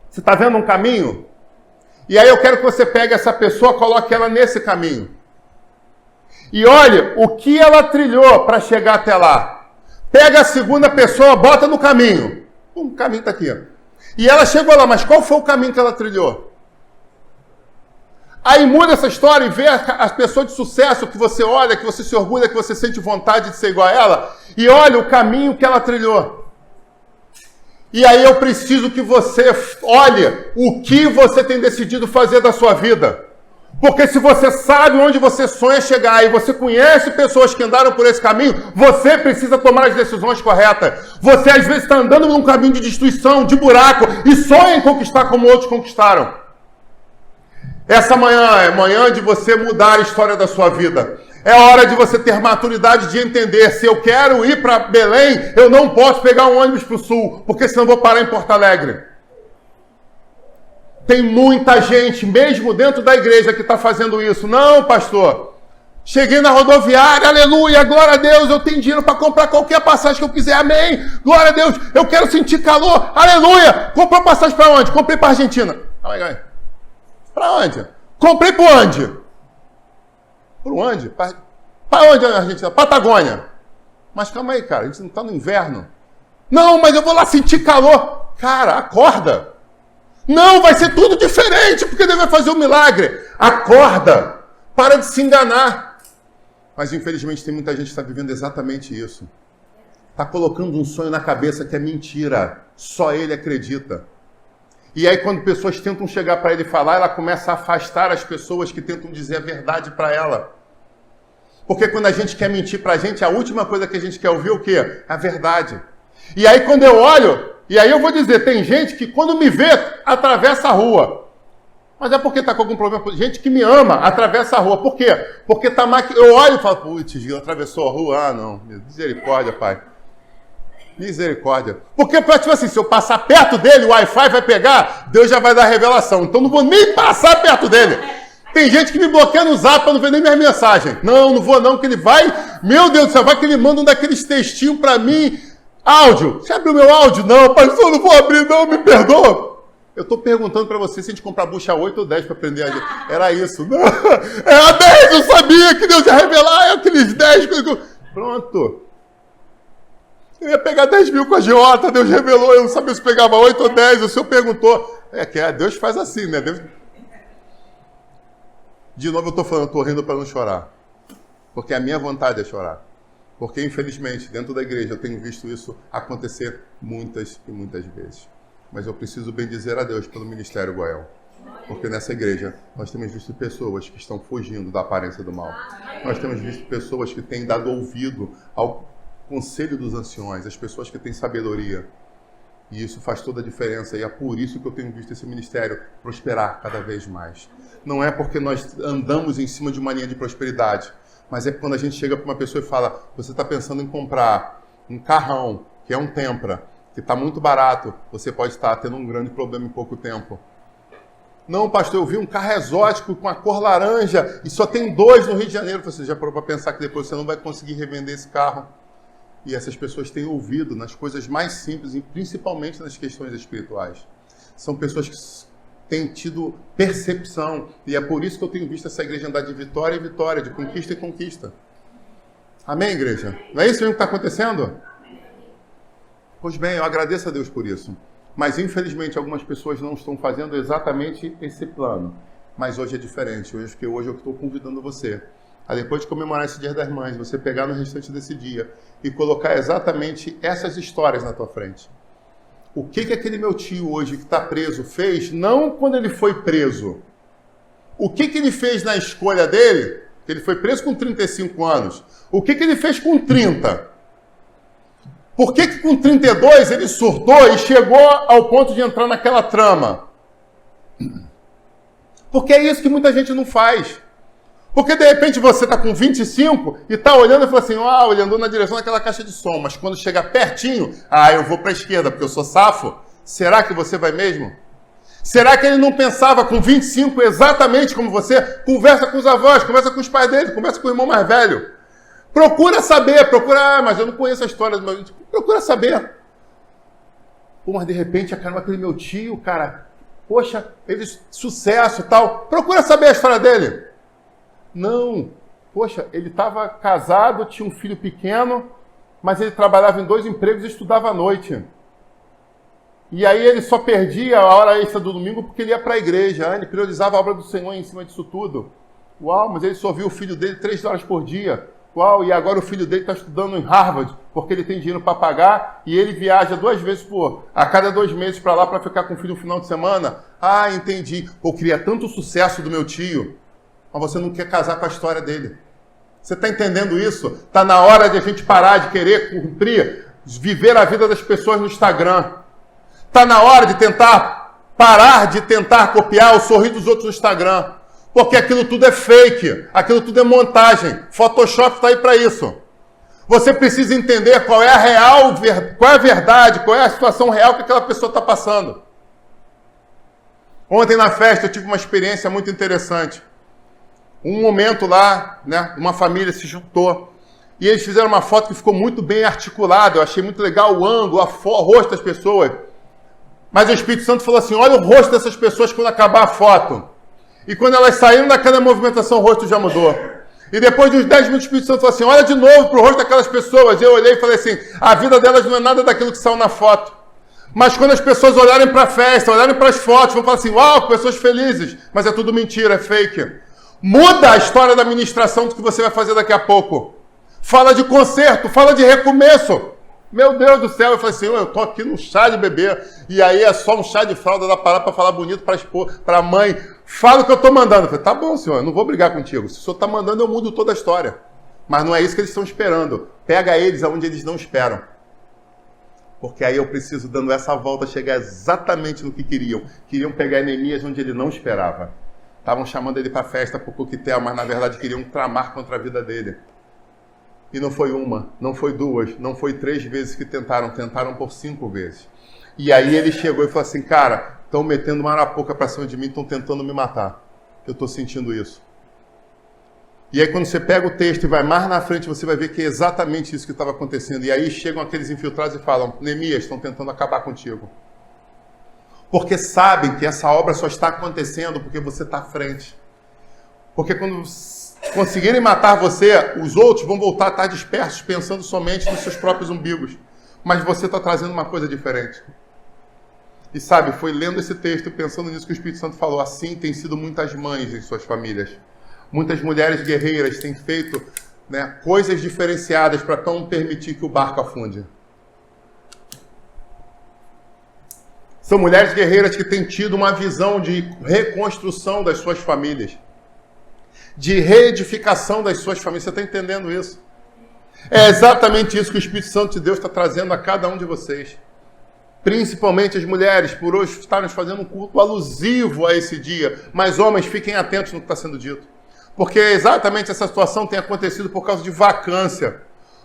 Speaker 1: Você está vendo um caminho? E aí eu quero que você pegue essa pessoa, coloque ela nesse caminho. E olhe o que ela trilhou para chegar até lá. Pega a segunda pessoa, bota no caminho. O caminho está aqui. E ela chegou lá, mas qual foi o caminho que ela trilhou? Aí muda essa história e vê as pessoas de sucesso que você olha, que você se orgulha, que você sente vontade de ser igual a ela, e olha o caminho que ela trilhou. E aí eu preciso que você olhe o que você tem decidido fazer da sua vida. Porque se você sabe onde você sonha chegar e você conhece pessoas que andaram por esse caminho, você precisa tomar as decisões corretas. Você às vezes está andando num caminho de destruição, de buraco, e sonha em conquistar como outros conquistaram. Essa manhã é manhã de você mudar a história da sua vida. É hora de você ter maturidade de entender, se eu quero ir para Belém, eu não posso pegar um ônibus para o sul, porque senão eu vou parar em Porto Alegre. Tem muita gente, mesmo dentro da igreja, que está fazendo isso. Não, pastor, cheguei na rodoviária, aleluia, glória a Deus, eu tenho dinheiro para comprar qualquer passagem que eu quiser, amém, glória a Deus, eu quero sentir calor, aleluia. Comprou passagem para onde? Comprei para a Argentina. Para onde? Comprei para onde? Por onde? Para onde na Argentina? Patagônia. Mas calma aí, cara, a gente não está no inverno. Não, mas eu vou lá sentir calor. Cara, acorda. Não, vai ser tudo diferente, porque Deus vai fazer um milagre. Acorda. Para de se enganar. Mas infelizmente tem muita gente que está vivendo exatamente isso. Está colocando um sonho na cabeça que é mentira. Só ele acredita. E aí quando pessoas tentam chegar para ele falar, ela começa a afastar as pessoas que tentam dizer a verdade para ela. Porque quando a gente quer mentir para a gente, a última coisa que a gente quer ouvir é o quê? A verdade. E aí quando eu olho, e aí eu vou dizer, tem gente que quando me vê, atravessa a rua. Mas é porque está com algum problema. Gente que me ama, atravessa a rua. Por quê? Porque está eu olho e falo, putz, Gil, atravessou a rua? Ah, não. Misericórdia, pai. Misericórdia. Porque, tipo assim, se eu passar perto dele, o Wi-Fi vai pegar, Deus já vai dar revelação. Então não vou nem passar perto dele. Tem gente que me bloqueia no Zap para não ver nem minhas mensagens. Não vou não, que ele vai... Meu Deus do céu, vai que ele manda um daqueles textinhos para mim. Áudio. Você abriu meu áudio? Não, pastor, não vou abrir não, me perdoa. Eu estou perguntando para você se a gente comprar bucha 8 ou 10 para aprender a... Era isso. Não, era 10, eu sabia que Deus ia revelar, é aqueles 10. Pronto. Eu ia pegar 10 mil com a Giota, Deus revelou, eu não sabia se pegava 8 ou 10, o senhor perguntou. Deus faz assim, né? Deus... De novo eu estou falando, estou rindo para não chorar. Porque a minha vontade é chorar. Porque, infelizmente, dentro da igreja eu tenho visto isso acontecer muitas e muitas vezes. Mas eu preciso bendizer a Deus pelo Ministério Goel. Porque nessa igreja nós temos visto pessoas que estão fugindo da aparência do mal. Nós temos visto pessoas que têm dado ouvido ao conselho dos anciões, as pessoas que têm sabedoria. E isso faz toda a diferença. E é por isso que eu tenho visto esse ministério prosperar cada vez mais. Não é porque nós andamos em cima de uma linha de prosperidade, mas é quando a gente chega para uma pessoa e fala, você está pensando em comprar um carrão, que é um Tempra, que está muito barato, você pode estar tendo um grande problema em pouco tempo. Não, pastor, eu vi um carro exótico com a cor laranja e só tem 2 no Rio de Janeiro. Você já parou para pensar que depois você não vai conseguir revender esse carro? E essas pessoas têm ouvido nas coisas mais simples e principalmente nas questões espirituais. São pessoas que têm tido percepção. E é por isso que eu tenho visto essa igreja andar de vitória em vitória, de conquista em conquista. Amém, igreja? Não é isso mesmo que está acontecendo? Pois bem, eu agradeço a Deus por isso. Mas, infelizmente, algumas pessoas não estão fazendo exatamente esse plano. Mas hoje é diferente. Hoje eu estou convidando você a, depois de comemorar esse Dia das Mães, você pegar no restante desse dia e colocar exatamente essas histórias na tua frente. O que aquele meu tio hoje que está preso fez, não quando ele foi preso. O que ele fez na escolha dele? Ele foi preso com 35 anos. O que ele fez com 30? Por que com 32 ele surtou e chegou ao ponto de entrar naquela trama? Porque é isso que muita gente não faz. Porque de repente você está com 25 e está olhando e fala assim, ele andou na direção daquela caixa de som, mas quando chega pertinho, eu vou para a esquerda porque eu sou safo. Será que você vai mesmo? Será que ele não pensava com 25 exatamente como você? Conversa com os avós, conversa com os pais dele, conversa com o irmão mais velho. Procura saber, mas eu não conheço a história do meu... Procura saber. Mas de repente, aquele meu tio, cara, poxa, ele sucesso e tal. Procura saber a história dele. Não, poxa, ele estava casado, tinha um filho pequeno, mas ele trabalhava em 2 empregos e estudava à noite. E aí ele só perdia a hora extra do domingo porque ele ia para a igreja. Ele priorizava a obra do Senhor em cima disso tudo. Mas ele só via o filho dele 3 horas por dia. Uau, e agora o filho dele está estudando em Harvard, porque ele tem dinheiro para pagar e ele viaja 2 vezes a cada 2 meses para lá para ficar com o filho no final de semana. Ah, entendi. Eu queria tanto sucesso do meu tio, mas você não quer casar com a história dele. Você está entendendo isso? Está na hora de a gente parar de querer cumprir, viver a vida das pessoas no Instagram. Está na hora de parar de tentar copiar o sorriso dos outros no Instagram. Porque aquilo tudo é fake, aquilo tudo é montagem. Photoshop está aí para isso. Você precisa entender qual é a verdade, qual é a situação real que aquela pessoa está passando. Ontem na festa eu tive uma experiência muito interessante. Um momento lá, né, uma família se juntou e eles fizeram uma foto que ficou muito bem articulada. Eu achei muito legal o ângulo, o rosto das pessoas. Mas o Espírito Santo falou assim, olha o rosto dessas pessoas quando acabar a foto. E quando elas saíram daquela movimentação, o rosto já mudou. E depois de uns 10 minutos, o Espírito Santo falou assim, olha de novo para o rosto daquelas pessoas. E eu olhei e falei assim, a vida delas não é nada daquilo que saiu na foto. Mas quando as pessoas olharem para a festa, olharem para as fotos, vão falar assim, uau, pessoas felizes. Mas é tudo mentira, é fake. Muda a história da ministração do que você vai fazer daqui a pouco. Fala de conserto, fala de recomeço. Meu Deus do céu, eu falei assim, eu tô aqui no chá de bebê, e aí é só um chá de fralda da parada para falar bonito para a mãe. Fala o que eu tô mandando. Eu falei, tá bom, senhor, eu não vou brigar contigo. Se o senhor tá mandando, eu mudo toda a história. Mas não é isso que eles estão esperando. Pega eles aonde eles não esperam. Porque aí eu preciso, dando essa volta, chegar exatamente no que queriam. Queriam pegar Neemias onde ele não esperava. Estavam chamando ele para festa, para o coquetel, mas na verdade queriam tramar contra a vida dele. E não foi uma, não foi 2, não foi 3 vezes que tentaram por 5 vezes. E aí ele chegou e falou assim, cara, estão metendo uma arapuca para cima de mim, estão tentando me matar. Eu estou sentindo isso. E aí quando você pega o texto e vai mais na frente, você vai ver que é exatamente isso que estava acontecendo. E aí chegam aqueles infiltrados e falam, Neemias, estão tentando acabar contigo. Porque sabem que essa obra só está acontecendo porque você está à frente. Porque quando conseguirem matar você, os outros vão voltar a estar dispersos, pensando somente nos seus próprios umbigos. Mas você está trazendo uma coisa diferente. E sabe, foi lendo esse texto e pensando nisso que o Espírito Santo falou. Assim tem sido muitas mães em suas famílias. Muitas mulheres guerreiras têm feito, né, coisas diferenciadas para não permitir que o barco afunde. São mulheres guerreiras que têm tido uma visão de reconstrução das suas famílias. De reedificação das suas famílias. Você está entendendo isso? É exatamente isso que o Espírito Santo de Deus está trazendo a cada um de vocês. Principalmente as mulheres, por hoje estarmos fazendo um culto alusivo a esse dia. Mas homens, fiquem atentos no que está sendo dito. Porque exatamente essa situação tem acontecido por causa de vacância.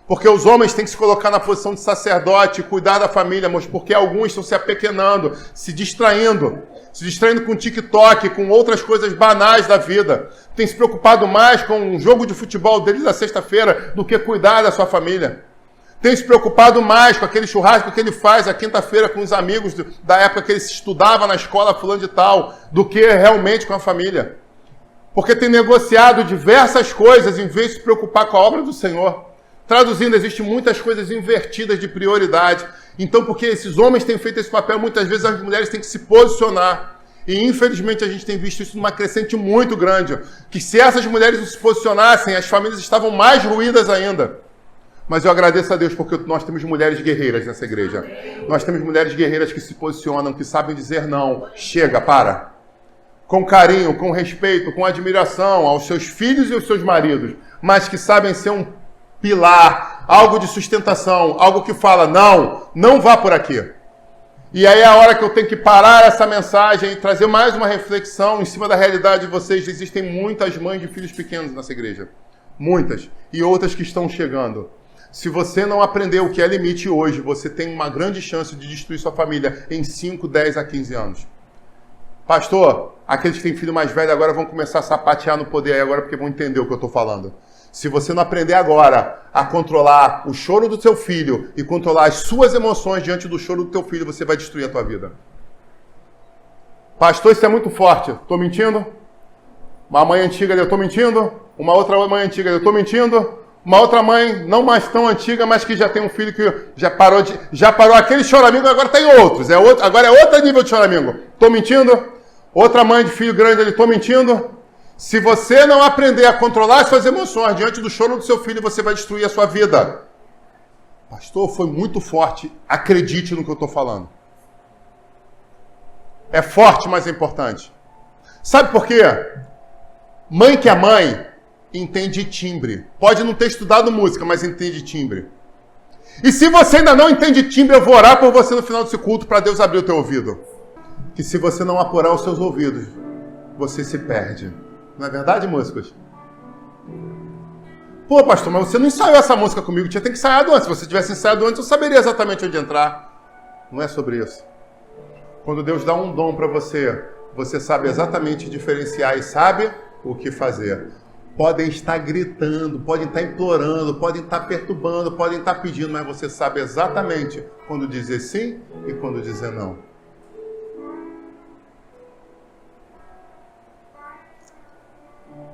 Speaker 1: Porque os homens têm que se colocar na posição de sacerdote, cuidar da família, mas porque alguns estão se apequenando, se distraindo com TikTok, com outras coisas banais da vida. Tem se preocupado mais com um jogo de futebol deles na sexta-feira do que cuidar da sua família. Tem se preocupado mais com aquele churrasco que ele faz à quinta-feira com os amigos da época que ele estudava na escola fulano de tal, do que realmente com a família. Porque tem negociado diversas coisas em vez de se preocupar com a obra do Senhor. Traduzindo, existem muitas coisas invertidas de prioridade. Então, porque esses homens têm feito esse papel, muitas vezes as mulheres têm que se posicionar. E, infelizmente, a gente tem visto isso numa crescente muito grande. Que se essas mulheres não se posicionassem, as famílias estavam mais ruídas ainda. Mas eu agradeço a Deus porque nós temos mulheres guerreiras nessa igreja. Nós temos mulheres guerreiras que se posicionam, que sabem dizer não. Chega, para. Com carinho, com respeito, com admiração aos seus filhos e aos seus maridos. Mas que sabem ser um pilar, algo de sustentação, algo que fala, não vá por aqui. E aí é a hora que eu tenho que parar essa mensagem e trazer mais uma reflexão em cima da realidade de vocês. Existem muitas mães de filhos pequenos nessa igreja. Muitas. E outras que estão chegando. Se você não aprender o que é limite hoje, você tem uma grande chance de destruir sua família em 5, 10 a 15 anos. Pastor, aqueles que têm filho mais velho agora vão começar a sapatear no poder aí agora porque vão entender o que eu estou falando. Se você não aprender agora a controlar o choro do seu filho e controlar as suas emoções diante do choro do teu filho, você vai destruir a tua vida. Pastor, isso é muito forte. Estou mentindo? Uma mãe antiga, eu estou mentindo? Uma outra mãe antiga, eu estou mentindo? Uma outra mãe, não mais tão antiga, mas que já tem um filho que já parou aquele choramingo, agora tem outros. Agora é outro nível de choramingo. Estou mentindo? Outra mãe de filho grande, estou mentindo? Se você não aprender a controlar as suas emoções diante do choro do seu filho, você vai destruir a sua vida. Pastor, foi muito forte. Acredite no que eu estou falando. É forte, mas é importante. Sabe por quê? Mãe que é mãe entende timbre. Pode não ter estudado música, mas entende timbre. E se você ainda não entende timbre, eu vou orar por você no final desse culto para Deus abrir o teu ouvido. Que se você não apurar os seus ouvidos, você se perde. Não é verdade, músicos? Pô, pastor, mas você não ensaiou essa música comigo. Tinha que ensaiado antes. Se você tivesse ensaiado antes, eu saberia exatamente onde entrar. Não é sobre isso. Quando Deus dá um dom para você, você sabe exatamente diferenciar e sabe o que fazer. Podem estar gritando, podem estar implorando, podem estar perturbando, podem estar pedindo, mas você sabe exatamente quando dizer sim e quando dizer não.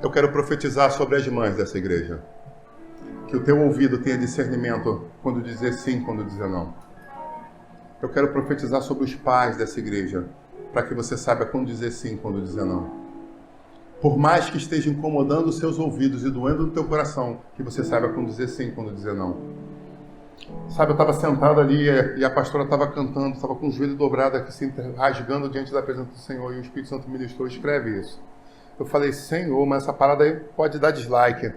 Speaker 1: Eu quero profetizar sobre as mães dessa igreja. Que o teu ouvido tenha discernimento quando dizer sim, quando dizer não. Eu quero profetizar sobre os pais dessa igreja, para que você saiba quando dizer sim, quando dizer não. Por mais que esteja incomodando os seus ouvidos e doendo no teu coração, que você saiba quando dizer sim, quando dizer não. Sabe, eu estava sentado ali e a pastora estava cantando, estava com o joelho dobrado aqui, se rasgando diante da presença do Senhor, e o Espírito Santo ministrou, escreve isso. Eu falei, Senhor, mas essa parada aí pode dar dislike.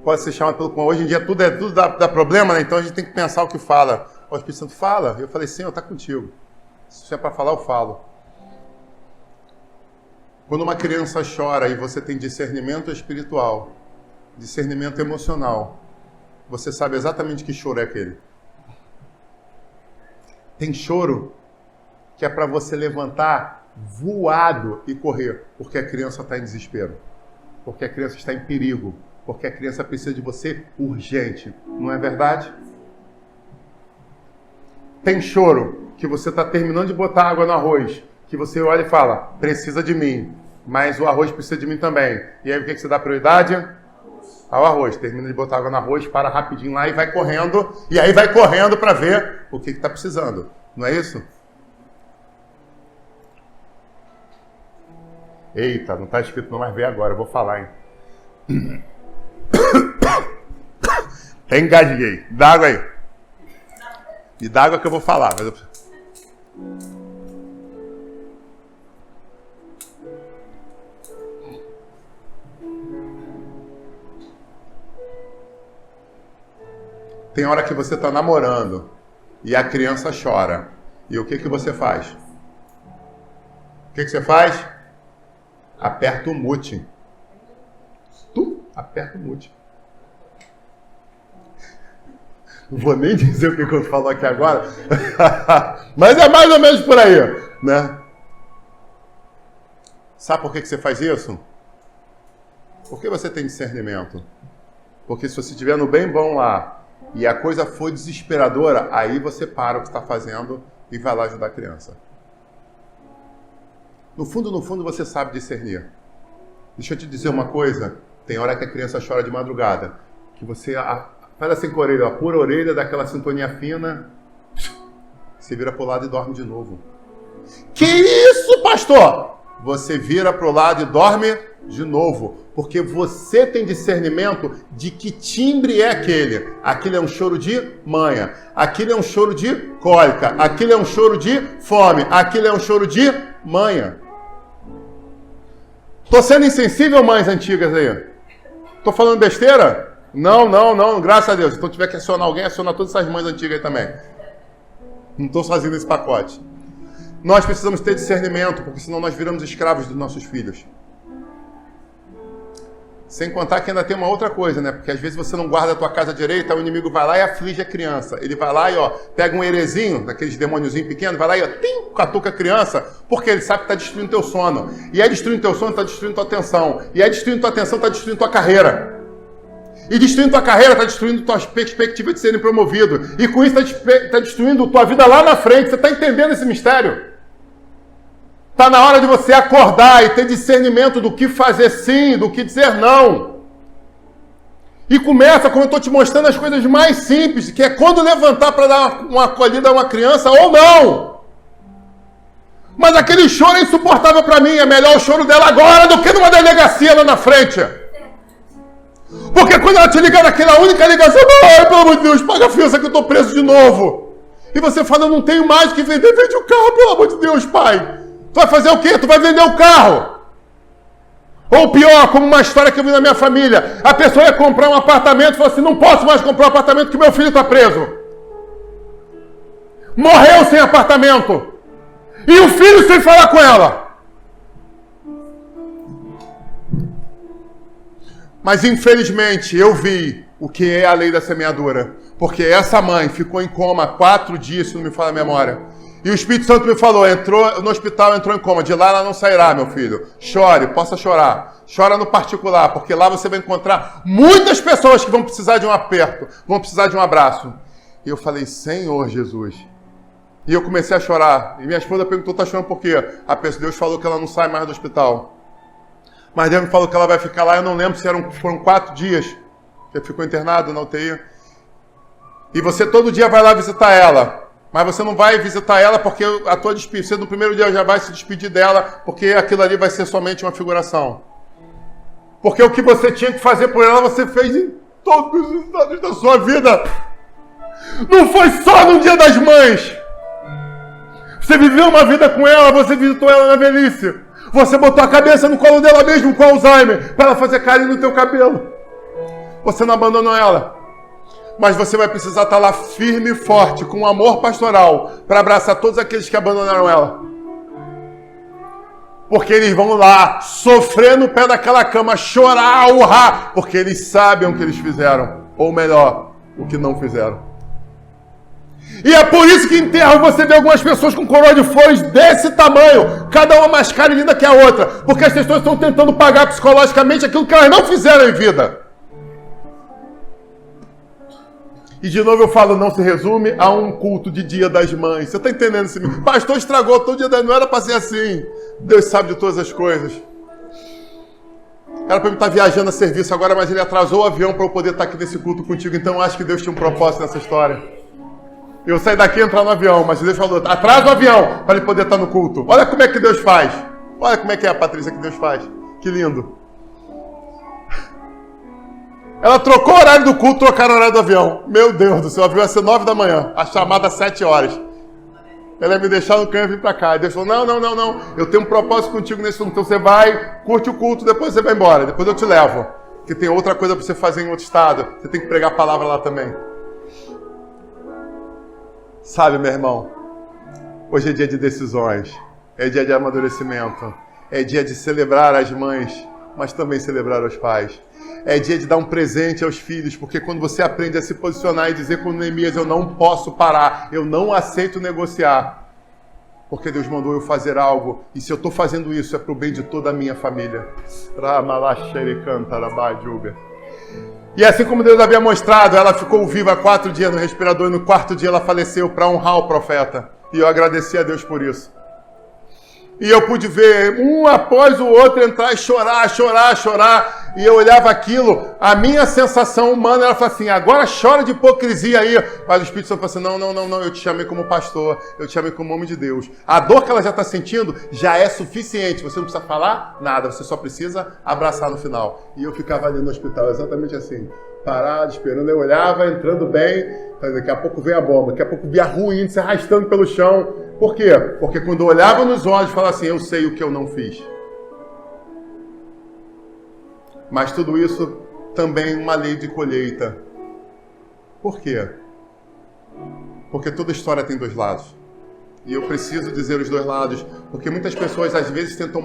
Speaker 1: Pode ser chamado pelo... Hoje em dia tudo dá problema, né? Então a gente tem que pensar o que fala. O Espírito Santo fala. Eu falei, Senhor, está contigo. Se é para falar, eu falo. Quando uma criança chora e você tem discernimento espiritual, discernimento emocional, você sabe exatamente que choro é aquele. Tem choro que é para você levantar voado e correr, porque a criança está em desespero, porque a criança está em perigo, porque a criança precisa de você urgente. Não é verdade? Tem choro que você está terminando de botar água no arroz, que você olha e fala, precisa de mim, mas o arroz precisa de mim também. E aí o que você dá prioridade? Ao arroz. Termina de botar água no arroz, para rapidinho lá e vai correndo. E aí vai correndo para ver o que está precisando. Não é isso? Eita, não está escrito não, mas vê agora, eu vou falar, hein? Engasguei. Dá água aí. E dá água que eu vou falar. Mas Tem hora que você está namorando e a criança chora. E o que você faz? O que você faz? Aperta o mute. Tu aperta o mute. Não vou nem dizer o que eu falo aqui agora. Mas é mais ou menos por aí, né? Sabe por que você faz isso? Porque você tem discernimento. Porque se você estiver no bem bom lá e a coisa for desesperadora, aí você para o que está fazendo e vai lá ajudar a criança. No fundo, você sabe discernir. Deixa eu te dizer uma coisa. Tem hora que a criança chora de madrugada, que você faz assim com a orelha, pura a orelha, daquela sintonia fina, você vira pro lado e dorme de novo. Que isso, pastor? Você vira pro lado e dorme de novo, porque você tem discernimento de que timbre é aquele. Aquele é um choro de manha, aquele é um choro de cólica, aquele é um choro de fome, aquele é um choro de manha. Tô sendo insensível, mães antigas aí? Tô falando besteira? Não, graças a Deus. Então tiver que acionar alguém, aciona todas essas mães antigas aí também. Não tô sozinho nesse pacote. Nós precisamos ter discernimento, porque senão nós viramos escravos dos nossos filhos. Sem contar que ainda tem uma outra coisa, né? Porque às vezes você não guarda a tua casa direita, o inimigo vai lá e aflige a criança. Ele vai lá e, pega um herezinho, daqueles demôniozinhos pequenos, vai lá e, catuca a criança, porque ele sabe que está destruindo teu sono. E é destruindo teu sono, está destruindo tua atenção. E é destruindo tua atenção, está destruindo tua carreira. E destruindo tua carreira, está destruindo tua perspectiva de serem promovido. E com isso está destruindo tua vida lá na frente. Você está entendendo esse mistério? Está na hora de você acordar e ter discernimento do que fazer sim, do que dizer não. E começa, como eu estou te mostrando, as coisas mais simples, que é quando levantar para dar uma acolhida a uma criança ou não. Mas aquele choro é insuportável para mim. É melhor o choro dela agora do que numa delegacia lá na frente. Porque quando ela te ligar naquela única ligação, ai, pelo amor de Deus, paga a fiança que eu estou preso de novo. E você fala, eu não tenho mais que vender, vende o carro, pelo amor de Deus, pai. Tu vai fazer o quê? Tu vai vender o carro. Ou pior, como uma história que eu vi na minha família. A pessoa ia comprar um apartamento e falou assim, não posso mais comprar um apartamento porque meu filho está preso. Morreu sem apartamento. E o filho sem falar com ela. Mas infelizmente eu vi o que é a lei da semeadura. Porque essa mãe ficou em coma 4 dias, se não me falha a memória. E o Espírito Santo me falou, entrou no hospital, entrou em coma. De lá ela não sairá, meu filho. Chore, possa chorar. Chora no particular, porque lá você vai encontrar muitas pessoas que vão precisar de um aperto, vão precisar de um abraço. E eu falei, Senhor Jesus. E eu comecei a chorar. E minha esposa perguntou, tá chorando por quê? Deus falou que ela não sai mais do hospital. Mas Deus me falou que ela vai ficar lá, eu não lembro se foram 4 dias. Já ficou internado na UTI. E você todo dia vai lá visitar ela. Mas você não vai visitar ela porque a tua despedida, você no primeiro dia já vai se despedir dela, porque aquilo ali vai ser somente uma figuração. Porque o que você tinha que fazer por ela, você fez em todos os anos da sua vida. Não foi só no Dia das Mães. Você viveu uma vida com ela, você visitou ela na velhice. Você botou a cabeça no colo dela mesmo com Alzheimer, para ela fazer carinho no teu cabelo. Você não abandonou ela. Mas você vai precisar estar lá firme e forte, com amor pastoral, para abraçar todos aqueles que abandonaram ela. Porque eles vão lá, sofrer no pé daquela cama, chorar, urrar, porque eles sabem o que eles fizeram. Ou melhor, o que não fizeram. E é por isso que em enterro você vê algumas pessoas com coroa de flores desse tamanho, cada uma mais cara e linda que a outra, porque as pessoas estão tentando pagar psicologicamente aquilo que elas não fizeram em vida. E de novo eu falo, não se resume a um culto de Dia das Mães. Você está entendendo esse pastor estragou todo dia das mães, não era para ser assim. Deus sabe de todas as coisas. Era para eu estar viajando a serviço agora, mas ele atrasou o avião para eu poder estar aqui nesse culto contigo. Então eu acho que Deus tinha um propósito nessa história. Eu saí daqui e entrar no avião, mas Deus falou, atrasa o avião para ele poder estar no culto. Olha como é que Deus faz. Olha como é que é a Patrícia que Deus faz. Que lindo. Ela trocou o horário do culto, trocaram o horário do avião. Meu Deus do céu, o avião ia ser 9 da manhã, a chamada às 7 horas. Ela ia me deixar no canto e vir para cá. E Deus falou, não, eu tenho um propósito contigo nesse culto. Então você vai, curte o culto, depois você vai embora. Depois eu te levo. Porque tem outra coisa para você fazer em outro estado. Você tem que pregar a palavra lá também. Sabe, meu irmão, hoje é dia de decisões. É dia de amadurecimento. É dia de celebrar as mães, mas também celebrar os pais. É dia de dar um presente aos filhos, porque quando você aprende a se posicionar e dizer com Neemias, eu não posso parar, eu não aceito negociar, porque Deus mandou eu fazer algo, e se eu estou fazendo isso é para o bem de toda a minha família. E assim como Deus havia mostrado, ela ficou viva 4 dias no respirador, e no 4º dia ela faleceu para honrar o profeta, e eu agradeci a Deus por isso. E eu pude ver um após o outro entrar e chorar. E eu olhava aquilo, a minha sensação humana era assim, agora chora de hipocrisia aí. Mas o Espírito Santo falou assim, não, eu te chamei como pastor, eu te chamei como homem de Deus. A dor que ela já está sentindo já é suficiente, você não precisa falar nada, você só precisa abraçar no final. E eu ficava ali no hospital, exatamente assim, parado, esperando. Eu olhava, entrando bem, daqui a pouco vem a bomba, daqui a pouco via a ruína se arrastando pelo chão. Por quê? Porque quando eu olhava nos olhos, falava assim, eu sei o que eu não fiz. Mas tudo isso também uma lei de colheita. Por quê? Porque toda história tem 2 lados. E eu preciso dizer os 2 lados, porque muitas pessoas às vezes tentam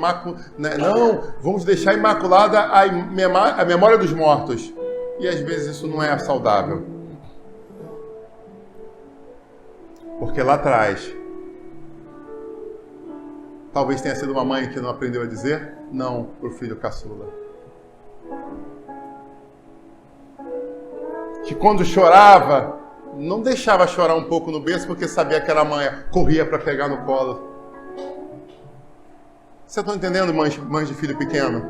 Speaker 1: não, vamos deixar imaculada a memória dos mortos. E às vezes isso não é saudável. Porque lá atrás, talvez tenha sido uma mãe que não aprendeu a dizer não para o filho caçula. Que quando chorava, não deixava chorar um pouco no berço, porque sabia que era mãe, corria para pegar no colo. Vocês estão entendendo, mães de filho pequeno?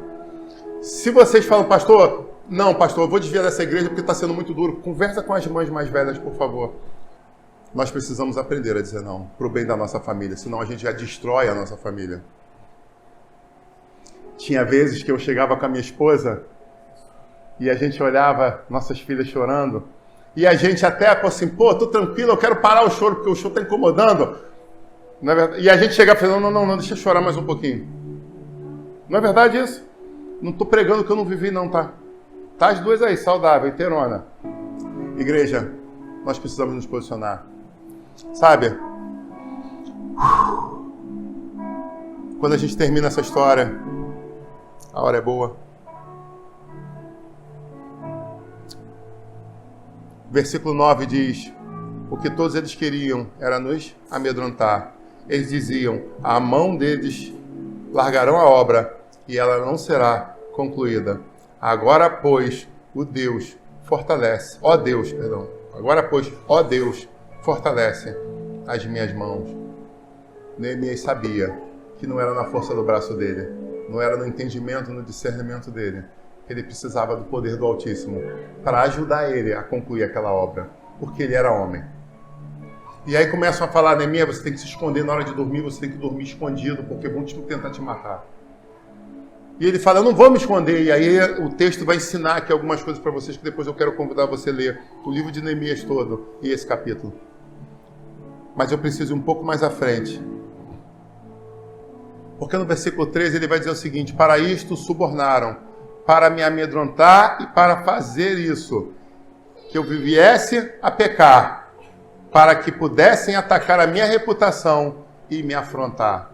Speaker 1: Se vocês falam, pastor, eu vou desviar dessa igreja porque está sendo muito duro, conversa com as mães mais velhas, por favor. Nós precisamos aprender a dizer não para o bem da nossa família, senão a gente já destrói a nossa família. Tinha vezes que eu chegava com a minha esposa e a gente olhava nossas filhas chorando e a gente até assim, pô, tô tranquilo, eu quero parar o choro porque o choro tá incomodando. Não é verdade? E a gente chegava e falava, não, deixa eu chorar mais um pouquinho. Não é verdade isso? Não tô pregando o que eu não vivi não, tá? Tá as duas aí, saudável, inteirona. Igreja, nós precisamos nos posicionar. Sabe? Quando a gente termina essa história, a hora é boa. Versículo 9 diz: o que todos eles queriam era nos amedrontar. Eles diziam: a mão deles largarão a obra e ela não será concluída. Agora, pois, Agora, pois, ó Deus, fortalece as minhas mãos. Neemias sabia que não era na força do braço dele, não era no entendimento, no discernimento dele, que ele precisava do poder do Altíssimo para ajudar ele a concluir aquela obra, porque ele era homem. E aí começam a falar: Neemias, você tem que se esconder na hora de dormir, você tem que dormir escondido, porque vão tentar te matar. E ele fala: eu não vou me esconder. E aí o texto vai ensinar aqui algumas coisas para vocês que depois eu quero convidar você a ler o livro de Neemias todo e esse capítulo. Mas eu preciso ir um pouco mais à frente. Porque no versículo 13 ele vai dizer o seguinte: para isto subornaram, para me amedrontar e para fazer isso, que eu viesse a pecar, para que pudessem atacar a minha reputação e me afrontar.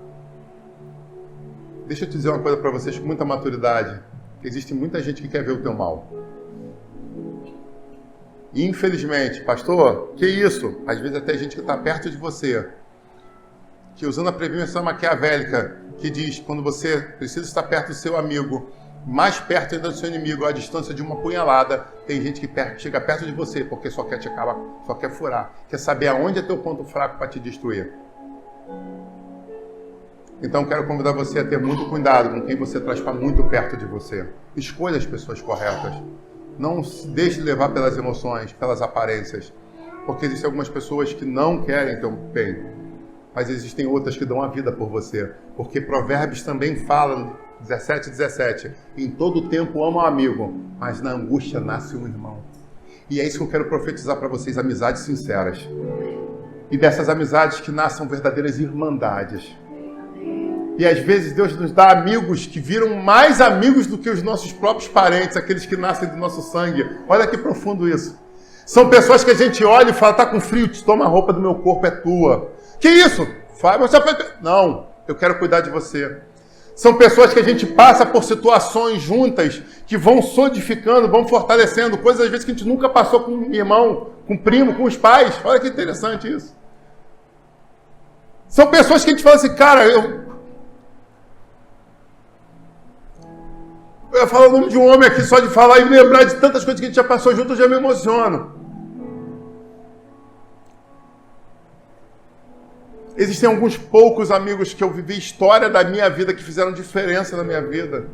Speaker 1: Deixa eu te dizer uma coisa para vocês com muita maturidade. Existe muita gente que quer ver o teu mal. E infelizmente, pastor, que isso? Às vezes até gente que está perto de você, que usando a prevenção maquiavélica, que diz, quando você precisa estar perto do seu amigo, mais perto ainda do seu inimigo, à distância de uma punhalada, tem gente que chega perto de você porque só quer te acabar, só quer furar, quer saber aonde é teu ponto fraco para te destruir. Então quero convidar você a ter muito cuidado com quem você traz para muito perto de você. Escolha as pessoas corretas. Não se deixe levar pelas emoções, pelas aparências. Porque existem algumas pessoas que não querem teu bem. Mas existem outras que dão a vida por você. Porque Provérbios também fala, 17:17, em todo tempo ama um amigo, mas na angústia nasce um irmão. E é isso que eu quero profetizar para vocês, amizades sinceras. E dessas amizades que nasçam verdadeiras irmandades. E às vezes Deus nos dá amigos que viram mais amigos do que os nossos próprios parentes, aqueles que nascem do nosso sangue. Olha que profundo isso. São pessoas que a gente olha e fala: tá com frio, toma a roupa do meu corpo, é tua. Que isso? Não, eu quero cuidar de você. São pessoas que a gente passa por situações juntas que vão solidificando, vão fortalecendo, coisas às vezes que a gente nunca passou com um irmão, com um primo, com os pais. Olha que interessante isso. São pessoas que a gente fala assim: cara, eu falo o nome de um homem aqui, só de falar e lembrar de tantas coisas que a gente já passou junto, eu já me emociono. Existem alguns poucos amigos que eu vivi história da minha vida que fizeram diferença na minha vida.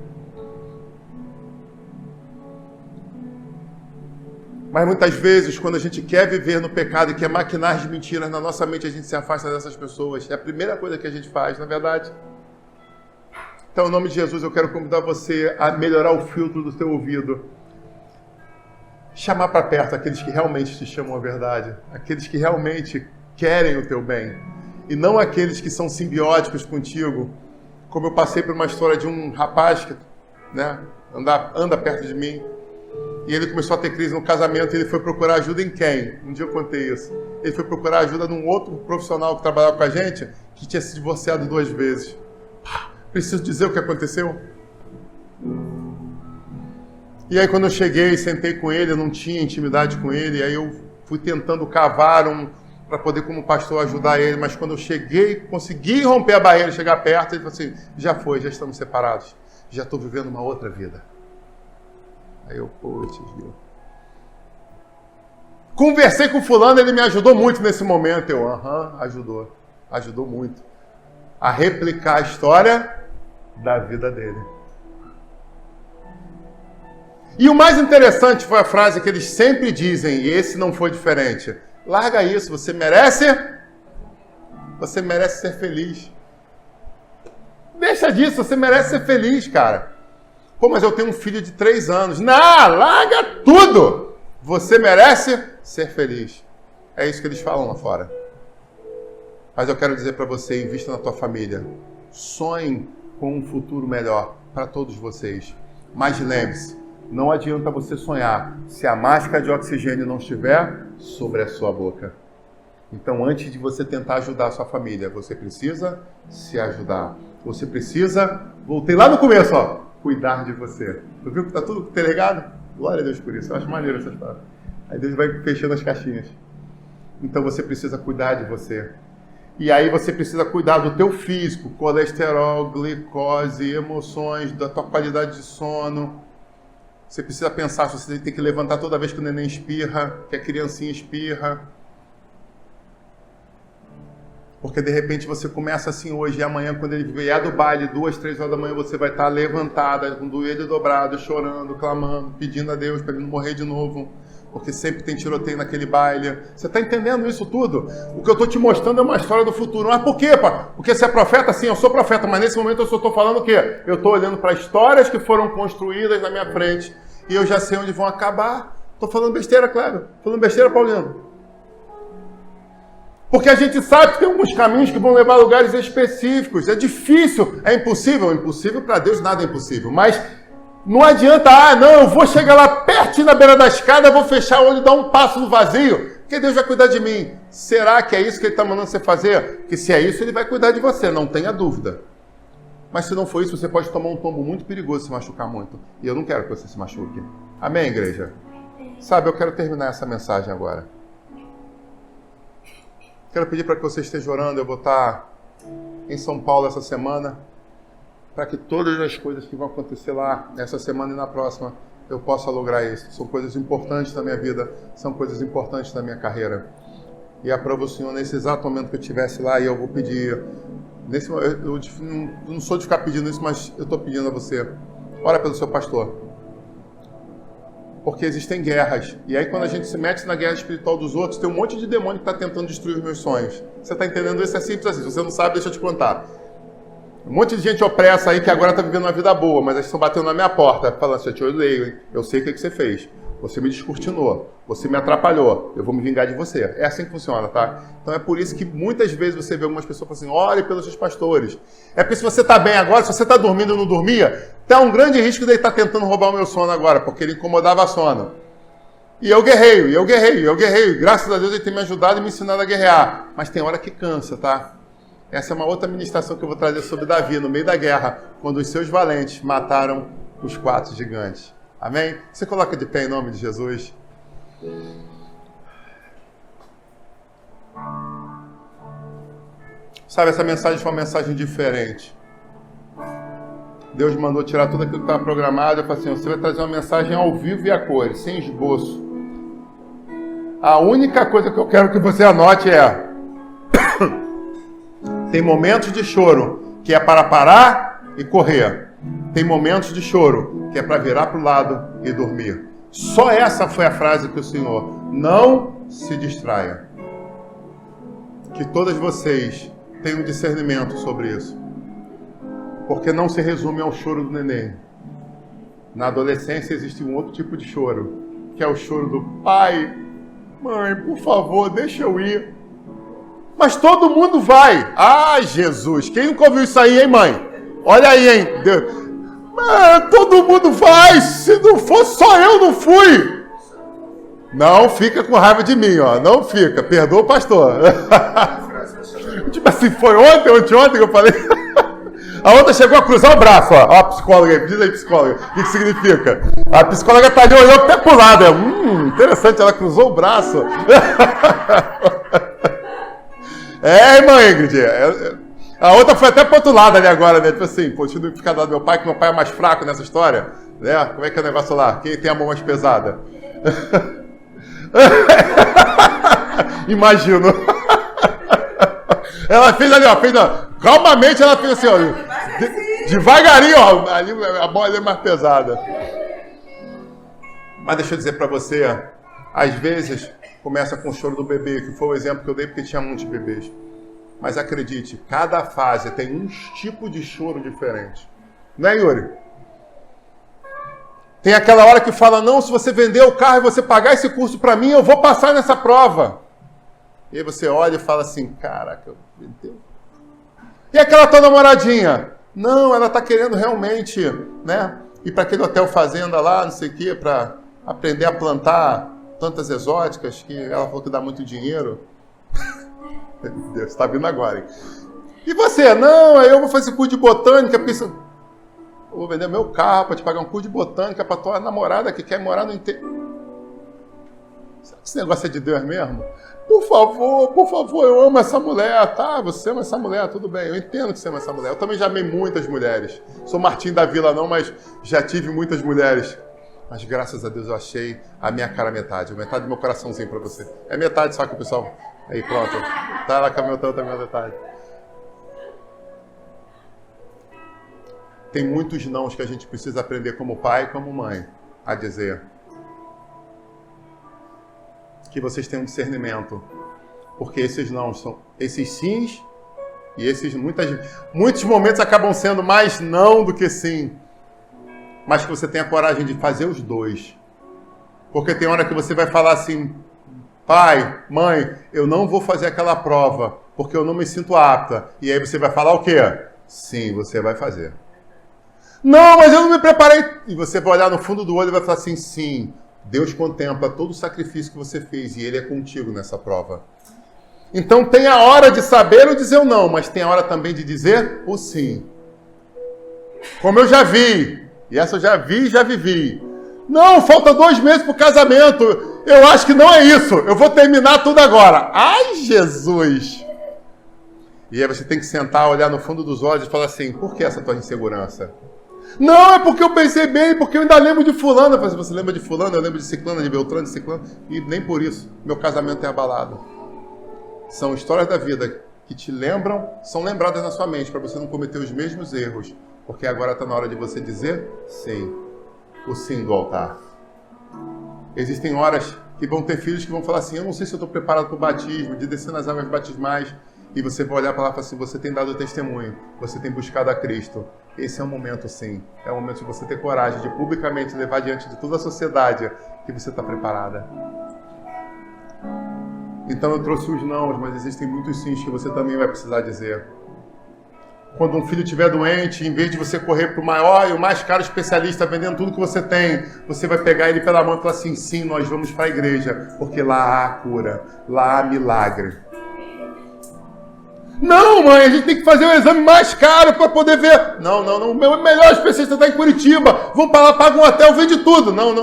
Speaker 1: Mas muitas vezes, quando a gente quer viver no pecado e quer maquinar de mentiras na nossa mente, a gente se afasta dessas pessoas. É a primeira coisa que a gente faz, na verdade. Então, em nome de Jesus, eu quero convidar você a melhorar o filtro do teu ouvido. Chamar para perto aqueles que realmente te chamam a verdade. Aqueles que realmente querem o teu bem. E não aqueles que são simbióticos contigo. Como eu passei por uma história de um rapaz que anda perto de mim. E ele começou a ter crise no casamento e ele foi procurar ajuda em quem? Um dia eu contei isso. Ele foi procurar ajuda num outro profissional que trabalhava com a gente, que tinha se divorciado 2 vezes. Preciso dizer o que aconteceu? E aí quando eu cheguei, sentei com ele, eu não tinha intimidade com ele, aí eu fui tentando cavar para poder como pastor ajudar ele, mas quando eu cheguei, consegui romper a barreira, chegar perto, ele falou assim: já estamos separados, já estou vivendo uma outra vida. Aí eu, putz, viu? Conversei com fulano, ele me ajudou muito nesse momento. Eu, ajudou muito a replicar a história da vida dele. E o mais interessante foi a frase que eles sempre dizem, e esse não foi diferente: Larga isso, você merece ser feliz. Deixa disso, você merece ser feliz, cara. Pô, mas eu tenho um filho de 3 anos. Não, larga tudo! Você merece ser feliz. É isso que eles falam lá fora. Mas eu quero dizer para você, invista na tua família. Sonhe com um futuro melhor para todos vocês. Mas lembre-se, não adianta você sonhar se a máscara de oxigênio não estiver sobre a sua boca. Então, antes de você tentar ajudar a sua família, você precisa se ajudar. Você precisa, voltei lá no começo, ó, cuidar de você. Tu viu que tá tudo interligado? Glória a Deus por isso. Eu acho maneiro essa história. Aí Deus vai fechando as caixinhas. Então você precisa cuidar de você. E aí você precisa cuidar do teu físico, colesterol, glicose, emoções, da tua qualidade de sono. Você precisa pensar se você tem que levantar toda vez que o neném espirra, que a criancinha espirra. Porque de repente você começa assim hoje e amanhã, quando ele vier do baile, 2, 3 horas da manhã, você vai estar levantada, com o joelho dobrado, chorando, clamando, pedindo a Deus para ele não morrer de novo. Porque sempre tem tiroteio naquele baile. Você está entendendo isso tudo? O que eu estou te mostrando é uma história do futuro. Mas por quê, pá? Porque você é profeta? Sim, eu sou profeta, mas nesse momento eu só estou falando o quê? Eu estou olhando para histórias que foram construídas na minha frente e eu já sei onde vão acabar. Estou falando besteira, claro. Falando besteira, Paulinho. Porque a gente sabe que tem alguns caminhos que vão levar a lugares específicos. É difícil, é impossível. Impossível para Deus, nada é impossível. Mas não adianta, não, eu vou chegar lá pertinho na beira da escada, vou fechar o olho e dar um passo no vazio, porque Deus vai cuidar de mim. Será que é isso que Ele está mandando você fazer? Porque se é isso, Ele vai cuidar de você, não tenha dúvida. Mas se não for isso, você pode tomar um tombo muito perigoso e se machucar muito. E eu não quero que você se machuque. Amém, igreja? Sabe, eu quero terminar essa mensagem agora. Quero pedir para que você esteja orando. Eu vou estar em São Paulo essa semana, para que todas as coisas que vão acontecer lá, essa semana e na próxima, eu possa lograr isso. São coisas importantes na minha vida, são coisas importantes na minha carreira. E aprova o Senhor nesse exato momento que eu estivesse lá, e eu vou pedir, eu não sou de ficar pedindo isso, mas eu estou pedindo a você, ora pelo seu pastor. Porque existem guerras, e aí quando a gente se mete na guerra espiritual dos outros, tem um monte de demônio que está tentando destruir os meus sonhos. Você está entendendo isso? É simples assim, se você não sabe, deixa eu te contar. Um monte de gente opressa aí que agora está vivendo uma vida boa, mas eles estão batendo na minha porta, falando assim, eu te odeio, hein? Eu sei o que você fez. Você me descortinou, você me atrapalhou, eu vou me vingar de você. É assim que funciona, tá? Então é por isso que muitas vezes você vê algumas pessoas falando assim, ore pelos seus pastores. É porque se você está bem agora, se você está dormindo e não dormia, tem um grande risco de ele estar tentando roubar o meu sono agora, porque ele incomodava sono. E eu guerreio. Graças a Deus ele tem me ajudado e me ensinado a guerrear. Mas tem hora que cansa, tá? Essa é uma outra ministração que eu vou trazer sobre Davi, no meio da guerra, quando os seus valentes mataram os 4 gigantes. Amém? Você coloca de pé em nome de Jesus. Sabe, essa mensagem foi uma mensagem diferente. Deus mandou tirar tudo aquilo que estava programado. Eu falei assim, você vai trazer uma mensagem ao vivo e a cores, sem esboço. A única coisa que eu quero que você anote é... Tem momentos de choro que é para parar e correr. Tem momentos de choro que é para virar para o lado e dormir. Só essa foi a frase que o Senhor, não se distraia. Que todas vocês tenham discernimento sobre isso. Porque não se resume ao choro do neném. Na adolescência existe um outro tipo de choro, que é o choro do pai, mãe, por favor, deixa eu ir. Mas todo mundo vai. Ah, Jesus, quem nunca ouviu isso aí, hein, mãe? Olha aí, hein? Todo mundo vai. Se não fosse só eu, não fui. Não fica com raiva de mim, ó. Não fica. Perdoa o pastor. Tipo assim, foi ontem que eu falei. A outra chegou a cruzar o braço, ó. Ó, a psicóloga aí. Diz aí, psicóloga. O que significa? A psicóloga tá ali, olhou até pro lado. Interessante, ela cruzou o braço. É, irmã Ingrid. A outra foi até pro outro lado ali agora, né? Tipo assim, pô, deixa eu ficar do lado do meu pai, que meu pai é mais fraco nessa história. Né? Como é que é o negócio lá? Quem tem a mão mais pesada? Imagino. Ela fez ali, ó. Calmamente ela fez assim, ó. Devagarinho, ó. Ali a bola é mais pesada. Mas deixa eu dizer pra você, às vezes, começa com o choro do bebê, que foi o exemplo que eu dei porque tinha muitos bebês. Mas acredite, cada fase tem um tipo de choro diferente. Não é, Yuri? Tem aquela hora que fala, não, se você vender o carro e você pagar esse curso para mim, eu vou passar nessa prova. E aí você olha e fala assim, caraca, meu Deus. E aquela tua namoradinha? Não, ela está querendo realmente, né, ir para aquele hotel fazenda lá, não sei o quê, para aprender a plantar plantas exóticas, que ela falou que dá muito dinheiro. Meu Deus, está vindo agora, hein? E você? Não, aí eu vou fazer curso de botânica, porque eu vou vender meu carro para te pagar um curso de botânica para tua namorada que quer morar no interior. Será que esse negócio é de Deus mesmo? Por favor, eu amo essa mulher, tá? Você ama essa mulher, tudo bem. Eu entendo que você ama essa mulher. Eu também já amei muitas mulheres. Sou Martim da Vila não, mas já tive muitas mulheres. Mas graças a Deus eu achei a minha cara metade do meu coraçãozinho para você. É metade só que o pessoal... Aí, pronto. Tá lá caminhando também a metade. Tem muitos nãos que a gente precisa aprender como pai e como mãe a dizer. Que vocês tenham discernimento. Porque esses nãos são esses sims e esses muitos momentos acabam sendo mais não do que sim. Mas que você tenha coragem de fazer os dois. Porque tem hora que você vai falar assim, pai, mãe, eu não vou fazer aquela prova, porque eu não me sinto apta. E aí você vai falar o quê? Sim, você vai fazer. Não, mas eu não me preparei. E você vai olhar no fundo do olho e vai falar assim, sim, Deus contempla todo o sacrifício que você fez e Ele é contigo nessa prova. Então tem a hora de saber ou dizer o não, mas tem a hora também de dizer o sim. Como eu já vi, e essa eu já vi e já vivi. Não, falta 2 meses para o casamento. Eu acho que não é isso. Eu vou terminar tudo agora. Ai, Jesus! E aí você tem que sentar, olhar no fundo dos olhos e falar assim, por que essa tua insegurança? Não, é porque eu pensei bem, porque eu ainda lembro de fulano. Eu falei, você lembra de fulano? Eu lembro de ciclano, de Beltrano, de ciclano. E nem por isso meu casamento é abalado. São histórias da vida que te lembram, são lembradas na sua mente, para você não cometer os mesmos erros. Porque agora está na hora de você dizer sim. O sim do altar. Existem horas que vão ter filhos que vão falar assim, eu não sei se eu estou preparado para o batismo, de descer nas águas batismais. E você vai olhar para lá e falar assim, você tem dado testemunho, você tem buscado a Cristo. Esse é o momento, sim. É o momento de você ter coragem de publicamente levar diante de toda a sociedade que você está preparada. Então eu trouxe os nãos, mas existem muitos sims que você também vai precisar dizer. Quando um filho estiver doente, em vez de você correr para o maior e o mais caro especialista vendendo tudo que você tem, você vai pegar ele pela mão e falar assim, sim, nós vamos para a igreja, porque lá há cura, lá há milagre. Não, mãe, a gente tem que fazer o exame mais caro para poder ver. Não, o meu melhor especialista está em Curitiba. Vamos para lá, paga um hotel, vende tudo. Não.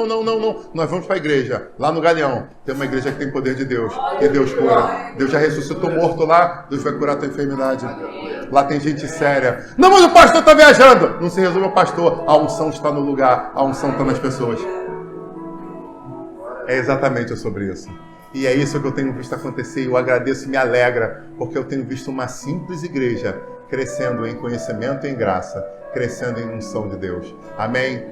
Speaker 1: Nós vamos para a igreja, lá no Galeão. Tem uma igreja que tem poder de Deus. E Deus cura. Deus já ressuscitou morto lá, Deus vai curar a tua enfermidade. Lá tem gente séria. Não, mas o pastor está viajando. Não se resume ao pastor. A unção está no lugar, a unção está nas pessoas. É exatamente sobre isso. E é isso que eu tenho visto acontecer e eu agradeço e me alegra, porque eu tenho visto uma simples igreja crescendo em conhecimento e em graça, crescendo em unção de Deus. Amém?